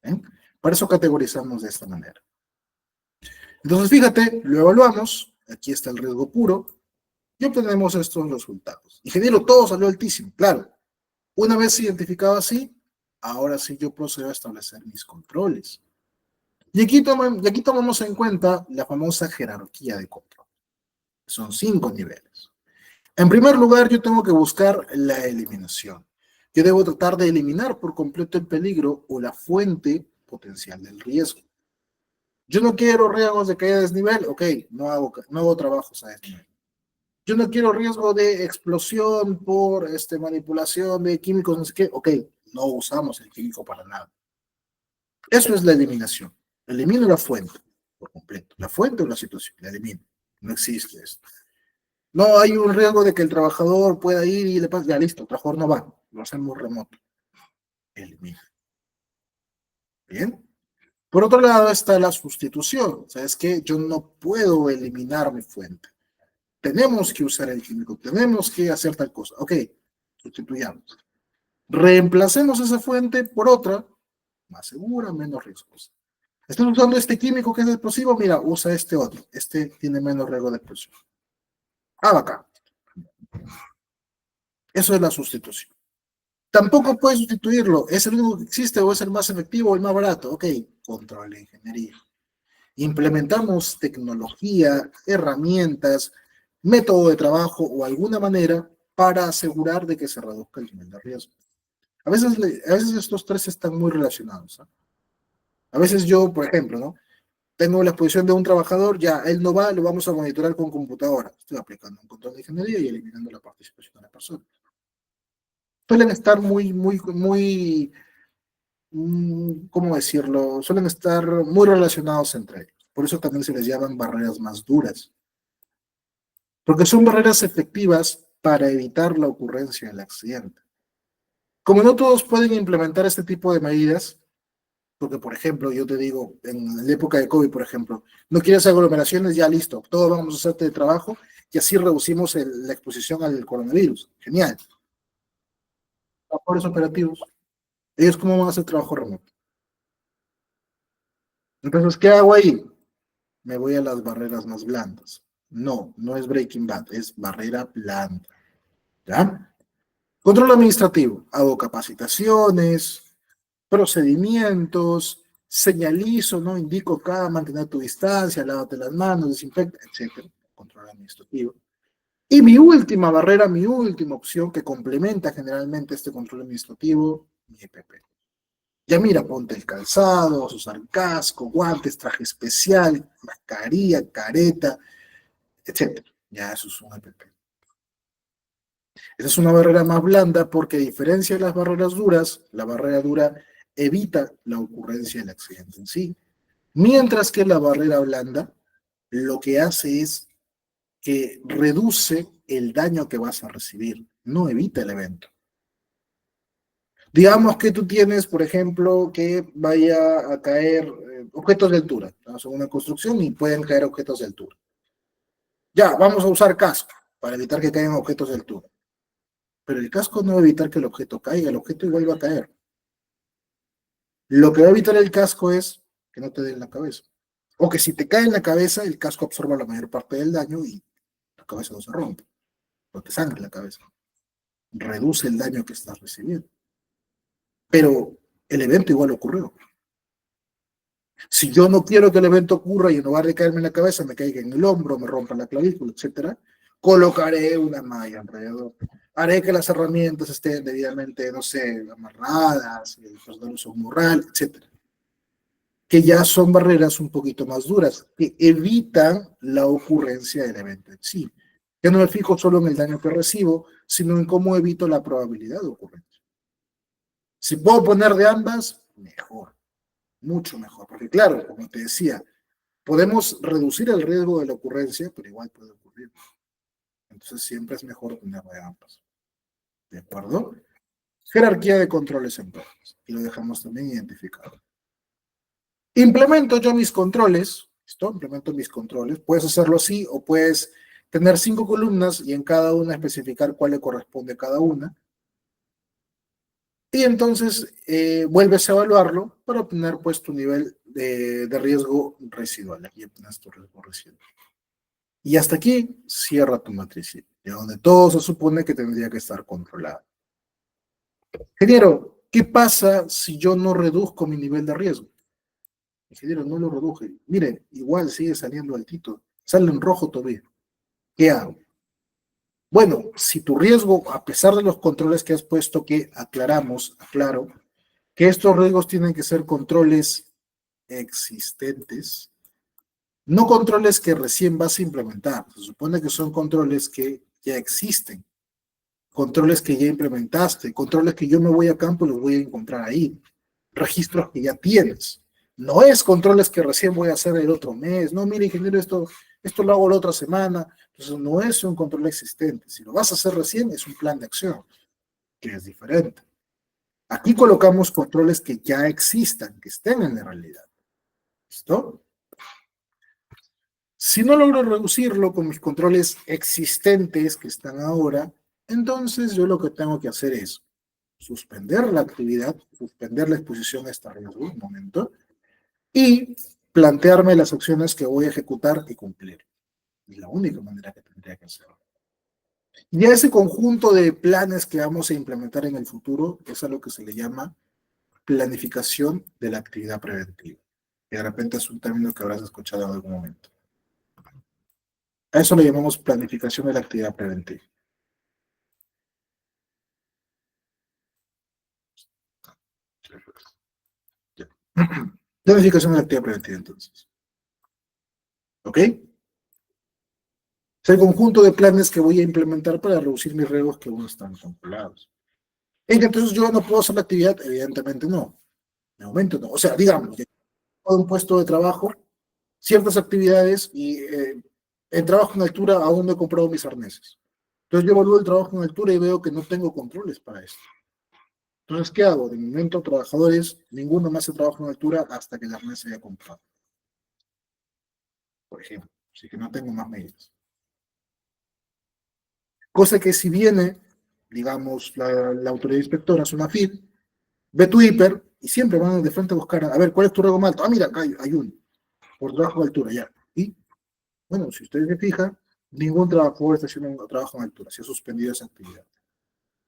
¿Eh? Por eso categorizamos de esta manera. Entonces, fíjate, lo evaluamos, aquí está el riesgo puro, y obtenemos estos resultados. Ingeniero, todo salió altísimo, claro. Una vez identificado así, ahora sí yo procedo a establecer mis controles. Y aquí tomamos en cuenta la famosa jerarquía de control. Son 5 niveles. En primer lugar, yo tengo que buscar la eliminación. Yo debo tratar de eliminar por completo el peligro o la fuente potencial del riesgo. Yo no quiero riesgos de caída de desnivel, ok, no hago trabajos a desnivel. Yo no quiero riesgo de explosión por manipulación de químicos, no sé qué, ok, no usamos el químico para nada. Eso es la eliminación. Elimino la fuente por completo. La fuente o la situación, la elimino. No existe esto. No hay un riesgo de que el trabajador pueda ir y le pase, ya listo, el trabajador no va, lo hacemos remoto. Elimina. Bien. Por otro lado está la sustitución. ¿Sabes qué? Yo no puedo eliminar mi fuente. Tenemos que usar el químico, tenemos que hacer tal cosa. Ok, sustituyamos. Reemplacemos esa fuente por otra, más segura, menos riesgosa. Estás usando este químico que es explosivo, mira, usa este otro. Este tiene menos riesgo de explosión. Acá. Eso es la sustitución. Tampoco puedes sustituirlo. ¿Es el único que existe o es el más efectivo o el más barato? Ok, control de ingeniería. Implementamos tecnología, herramientas, método de trabajo o alguna manera para asegurar de que se reduzca el nivel de riesgo. A veces estos tres están muy relacionados. ¿Eh? A veces yo, por ejemplo, ¿no? Tengo la exposición de un trabajador, ya él no va, lo vamos a monitorar con computadora. Estoy aplicando un control de ingeniería y eliminando la participación de la persona. Suelen estar ¿cómo decirlo? Suelen estar muy relacionados entre ellos. Por eso también se les llaman barreras más duras. Porque son barreras efectivas para evitar la ocurrencia del accidente. Como no todos pueden implementar este tipo de medidas, porque por ejemplo, yo te digo, en la época de COVID, por ejemplo, no quieres aglomeraciones, ya listo, todos vamos a hacer teletrabajo y así reducimos la exposición al coronavirus. Genial. Trabajadores operativos, ellos cómo van a hacer trabajo remoto. Entonces, ¿qué hago ahí? Me voy a las barreras más blandas. No, no es Breaking Bad, es barrera blanda. ¿Ya? Control administrativo. Hago capacitaciones, procedimientos, señalizo, ¿no? Indico acá, mantener tu distancia, lávate las manos, desinfecta, etcétera. Control administrativo. Y mi última barrera, mi última opción que complementa generalmente este control administrativo, mi EPP. Ya mira, ponte el calzado, vas a usar casco, guantes, traje especial, mascarilla, careta, etcétera. Ya eso es un EPP. Esa es una barrera más blanda porque a diferencia de las barreras duras, la barrera dura evita la ocurrencia del accidente en sí, mientras que la barrera blanda lo que hace es que reduce el daño que vas a recibir, no evita el evento. Digamos que tú tienes, por ejemplo, que vaya a caer objetos de altura. Estamos en una construcción y pueden caer objetos de altura. Ya, vamos a usar casco para evitar que caigan objetos de altura. Pero el casco no va a evitar que el objeto caiga, el objeto igual va a caer. Lo que va a evitar el casco es que no te dé en la cabeza. O que si te cae en la cabeza, el casco absorba la mayor parte del daño y la cabeza no se rompe. No te sangre la cabeza. Reduce el daño que estás recibiendo. Pero el evento igual ocurrió. Si yo no quiero que el evento ocurra y en lugar de caerme en la cabeza, me caiga en el hombro, me rompa la clavícula, etcétera, colocaré una malla alrededor. Haré que las herramientas estén debidamente, no sé, amarradas, el personal uso un morral, etcétera. Que ya son barreras un poquito más duras, que evitan la ocurrencia del evento en sí. Ya no me fijo solo en el daño que recibo, sino en cómo evito la probabilidad de ocurrencia. Si puedo poner de ambas, mejor, mucho mejor, porque claro, como te decía, podemos reducir el riesgo de la ocurrencia, pero igual puede ocurrir. Entonces siempre es mejor tener de ambas. ¿De acuerdo? Jerarquía de controles en torres, y lo dejamos también identificado. Implemento yo mis controles, ¿listo? Implemento mis controles. Puedes hacerlo así o puedes tener 5 columnas y en cada una especificar cuál le corresponde a cada una. Y entonces vuelves a evaluarlo para obtener pues tu nivel de riesgo residual. Aquí obtienes tu riesgo residual. Y hasta aquí cierra tu matriz, de donde todo se supone que tendría que estar controlado. Ingeniero, ¿qué pasa si yo no reduzco mi nivel de riesgo? Ingeniero, no lo reduje. Mire, igual sigue saliendo altito. Sale en rojo todavía. ¿Qué hago? Bueno, si tu riesgo, a pesar de los controles que has puesto, que aclaro, que estos riesgos tienen que ser controles existentes, No controles que recién vas a implementar. Se supone que son controles que ya existen, controles que ya implementaste, controles que yo me voy a campo y los voy a encontrar ahí, registros que ya tienes. No es controles que recién voy a hacer el otro mes. No, mire, ingeniero, esto lo hago la otra semana. Entonces, no es un control existente. Si lo vas a hacer recién, es un plan de acción, que es diferente. Aquí colocamos controles que ya existan, que estén en la realidad. ¿Listo? Si no logro reducirlo con mis controles existentes que están ahora, entonces yo lo que tengo que hacer es suspender la actividad, suspender la exposición a este riesgo un momento y plantearme las acciones que voy a ejecutar y cumplir. Es la única manera que tendría que hacerlo. Y a ese conjunto de planes que vamos a implementar en el futuro es a lo que se le llama planificación de la actividad preventiva. Que de repente es un término que habrás escuchado en algún momento. A eso le llamamos planificación de la actividad preventiva. Planificación de la actividad preventiva, entonces. ¿Ok? Es el conjunto de planes que voy a implementar para reducir mis riesgos que aún están controlados. ¿En que entonces yo no puedo hacer la actividad? Evidentemente no. De momento no. O sea, digamos, yo tengo un puesto de trabajo, ciertas actividades y en trabajo en altura aún no he comprado mis arneses. Entonces yo evalúo el trabajo en altura y veo que no tengo controles para esto. Entonces, ¿qué hago? De momento, trabajadores, ninguno más hace trabajo en altura hasta que el arnés se haya comprado, por ejemplo. Así que no tengo más medidas. Cosa que si viene, digamos, la autoridad inspectora, SUNAFID, ve tu hiper y siempre van de frente a buscar, a ver, ¿cuál es tu rango más alto? Ah, mira, acá hay uno, por trabajo de altura, ya. Y, bueno, si ustedes se fijan, ningún trabajador está haciendo un trabajo en altura, se ha suspendido esa actividad.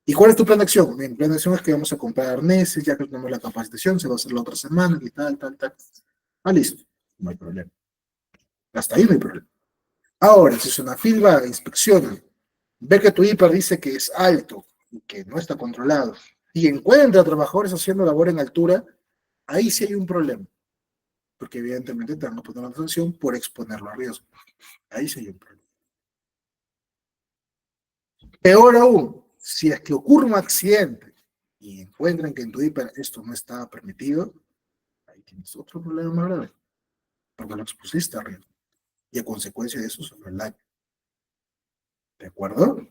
¿Y cuál es tu plan de acción? Mi plan de acción es que vamos a comprar arneses, ya que tenemos la capacitación, se va a hacer la otra semana y tal, tal, tal. Ah, listo, no hay problema. Hasta ahí no hay problema. Ahora, si SUNAFID va, inspecciona, ve que tu hiper dice que es alto y que no está controlado, y encuentra trabajadores haciendo labor en altura, ahí sí hay un problema, porque evidentemente te van a poner una sanción por exponerlo a riesgo. Ahí sí hay un problema. Peor aún, si es que ocurre un accidente y encuentran que en tu hiper esto no estaba permitido, ahí tienes otro problema más grave, porque lo expusiste a riesgo, y a consecuencia de eso sobre el daño. ¿De acuerdo?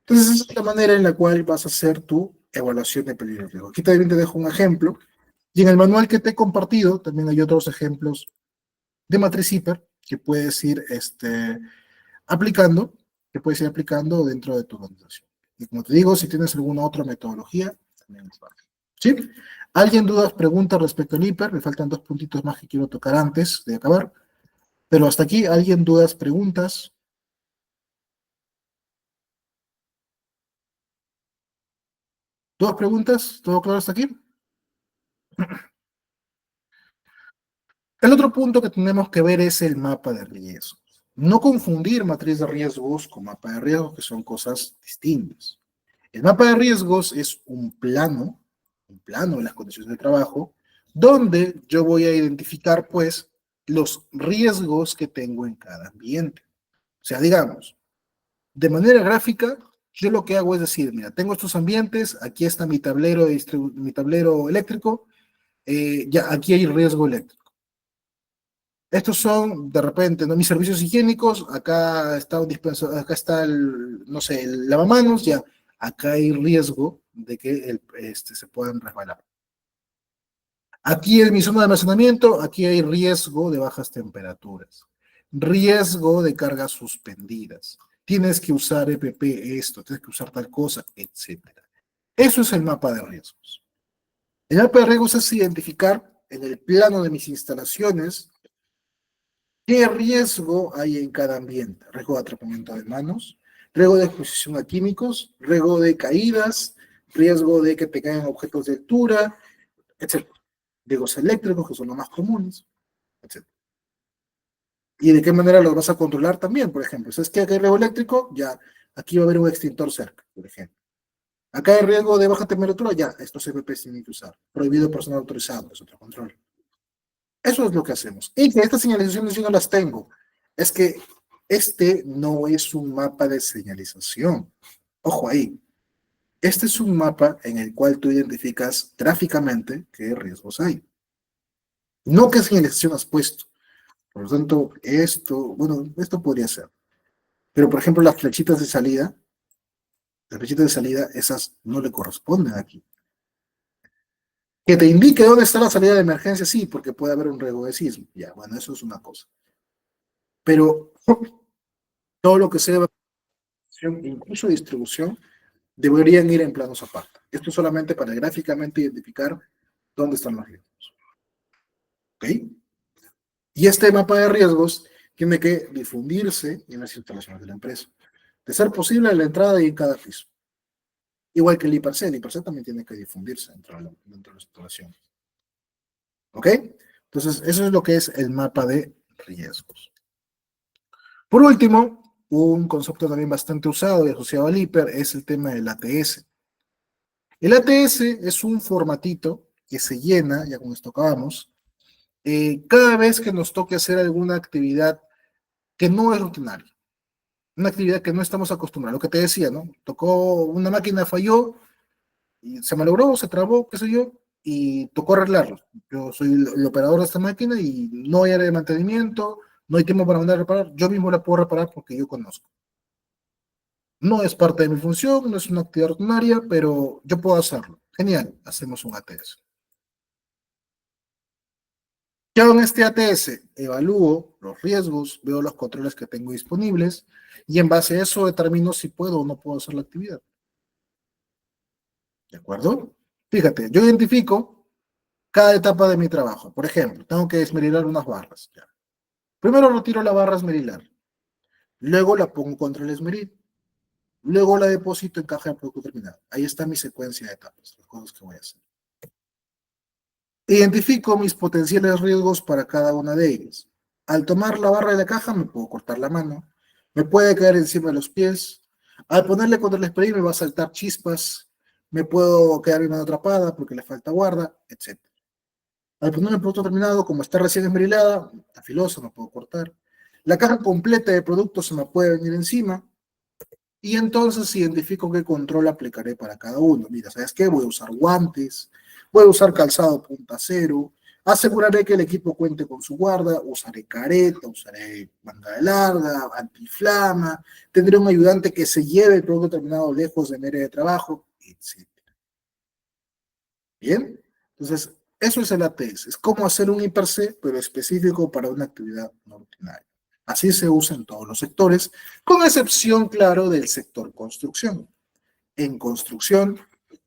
Entonces, esa es la manera en la cual vas a hacer tu evaluación de peligro de riesgo. Aquí también te dejo un ejemplo. Y en el manual que te he compartido, también hay otros ejemplos de matriz hiper que puedes ir aplicando, que puedes ir aplicando dentro de tu organización. Y como te digo, si tienes alguna otra metodología, también es válido. ¿Sí? ¿Alguien dudas, preguntas respecto al hiper? Me faltan dos puntitos más que quiero tocar antes de acabar. Pero hasta aquí, ¿alguien dudas, preguntas? ¿Dos preguntas? ¿Todo claro hasta aquí? El otro punto que tenemos que ver es el mapa de riesgos. No confundir matriz de riesgos con mapa de riesgos, que son cosas distintas. El mapa de riesgos es un plano de las condiciones de trabajo, donde yo voy a identificar, pues, los riesgos que tengo en cada ambiente. O sea, digamos, de manera gráfica, yo lo que hago es decir, mira, tengo estos ambientes, aquí está mi tablero, mi tablero eléctrico, ya aquí hay riesgo eléctrico. Estos son, de repente, ¿no? Mis servicios higiénicos, acá está un dispensador, acá está el, no sé, el lavamanos, ya, acá hay riesgo de que se puedan resbalar. Aquí en mi zona de almacenamiento, aquí hay riesgo de bajas temperaturas, riesgo de cargas suspendidas, tienes que usar EPP esto, tienes que usar tal cosa, etcétera. Eso es el mapa de riesgos. El mapa de riesgos es identificar en el plano de mis instalaciones ¿qué riesgo hay en cada ambiente? Riesgo de atrapamiento de manos, riesgo de exposición a químicos, riesgo de caídas, riesgo de que te caigan objetos de altura, etc. Riesgos eléctricos, que son los más comunes, etc. ¿Y de qué manera los vas a controlar también? Por ejemplo, ¿sabes qué? Acá hay riesgo eléctrico, ya, aquí va a haber un extintor cerca, por ejemplo. Acá hay riesgo de baja temperatura, ya, estos CPP tienen que usar. Prohibido personal autorizado, es otro control. Eso es lo que hacemos. Y que estas señalizaciones yo no las tengo. Es que este no es un mapa de señalización. Ojo ahí. Este es un mapa en el cual tú identificas gráficamente qué riesgos hay. No qué señalización has puesto. Por lo tanto, esto, bueno, esto podría ser. Pero, por ejemplo, las flechitas de salida, esas no le corresponden aquí. Que te indique dónde está la salida de emergencia, sí, porque puede haber un riesgo de sismo. Ya, bueno, eso es una cosa. Pero todo lo que sea, incluso distribución, deberían ir en planos aparte. Esto es solamente para gráficamente identificar dónde están los riesgos. ¿Ok? Y este mapa de riesgos tiene que difundirse en las instalaciones de la empresa. De ser posible, en la entrada y en cada piso. Igual que el IPRC también tiene que difundirse dentro de las instalaciones. ¿Ok? Entonces, eso es lo que es el mapa de riesgos. Por último, un concepto también bastante usado y asociado al IPER es el tema del ATS. El ATS es un formatito que se llena, ya con esto acabamos, cada vez que nos toque hacer alguna actividad que no es rutinaria, una actividad que no estamos acostumbrados. Lo que te decía, ¿no? Tocó una máquina, falló, y se malogró, se trabó, qué sé yo, y tocó arreglarlo. Yo soy el operador de esta máquina y no hay área de mantenimiento, no hay tiempo para mandar a reparar, yo mismo la puedo reparar porque yo conozco. No es parte de mi función, no es una actividad ordinaria, pero yo puedo hacerlo. Genial, hacemos un ATS. ¿Qué hago en este ATS? Evalúo los riesgos, veo los controles que tengo disponibles y en base a eso determino si puedo o no puedo hacer la actividad. ¿De acuerdo? Fíjate, yo identifico cada etapa de mi trabajo. Por ejemplo, tengo que esmerilar unas barras. Ya. Primero retiro la barra esmerilar, luego la pongo contra el esmeril, luego la deposito en caja de producto terminado. Ahí está mi secuencia de etapas, las cosas que voy a hacer. Identifico mis potenciales riesgos para cada una de ellas. Al tomar la barra de la caja me puedo cortar la mano, me puede caer encima de los pies, al ponerle contra el spray me va a saltar chispas, me puedo quedar mi mano atrapada porque le falta guarda, etc. Al poner el producto terminado, como está recién esmerilada, está filosa, no puedo cortar. La caja completa de productos se me puede venir encima y entonces identifico qué control aplicaré para cada uno. Mira, ¿sabes qué? Voy a usar guantes, voy a usar calzado punta cero, aseguraré que el equipo cuente con su guarda, usaré careta, usaré manga de larga, antiflama, tendré un ayudante que se lleve el producto terminado lejos de mi área de trabajo, etc. ¿Bien? Entonces, eso es el ATS, es como hacer un IPRC, pero específico para una actividad no rutinaria. Así se usa en todos los sectores, con excepción, claro, del sector construcción. En construcción,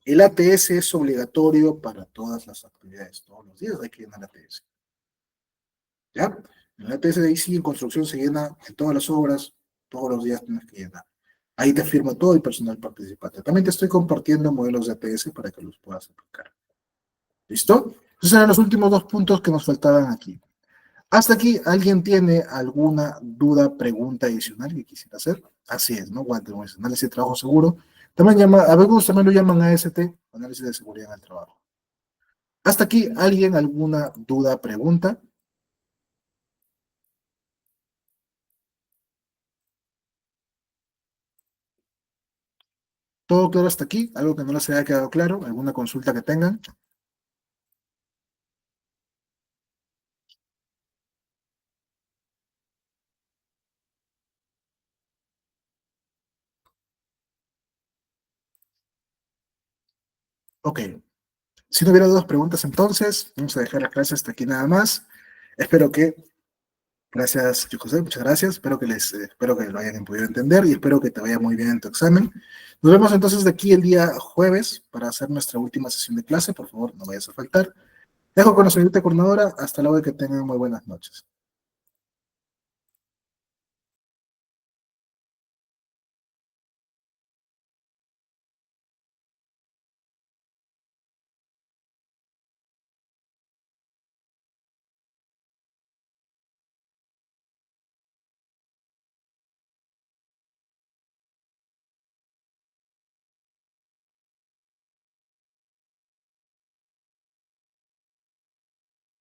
el ATS es obligatorio para todas las actividades. Todos los días hay que llenar ATS. ¿Ya? El ATS de ahí sí en construcción se llena en todas las obras, todos los días tienes que llenar. Ahí te firma todo el personal participante. También te estoy compartiendo modelos de ATS para que los puedas aplicar. ¿Listo? Esos eran los últimos dos puntos que nos faltaban aquí. Hasta aquí, ¿alguien tiene alguna duda, pregunta adicional que quisiera hacer? Así es, ¿no? Walter, análisis de trabajo seguro. También a veces también lo llaman AST, análisis de seguridad en el trabajo. Hasta aquí, ¿alguien alguna duda, pregunta? ¿Todo claro hasta aquí? ¿Algo que no les haya quedado claro? ¿Alguna consulta que tengan? Ok. Si no hubiera dudas, preguntas entonces, vamos a dejar la clase hasta aquí nada más. Espero que Gracias, yo José, muchas gracias. Espero que lo hayan podido entender y espero que te vaya muy bien en tu examen. Nos vemos entonces de aquí el día jueves para hacer nuestra última sesión de clase. Por favor, no vayas a faltar. Dejo con la señorita coordinadora. Hasta luego y que tengan muy buenas noches.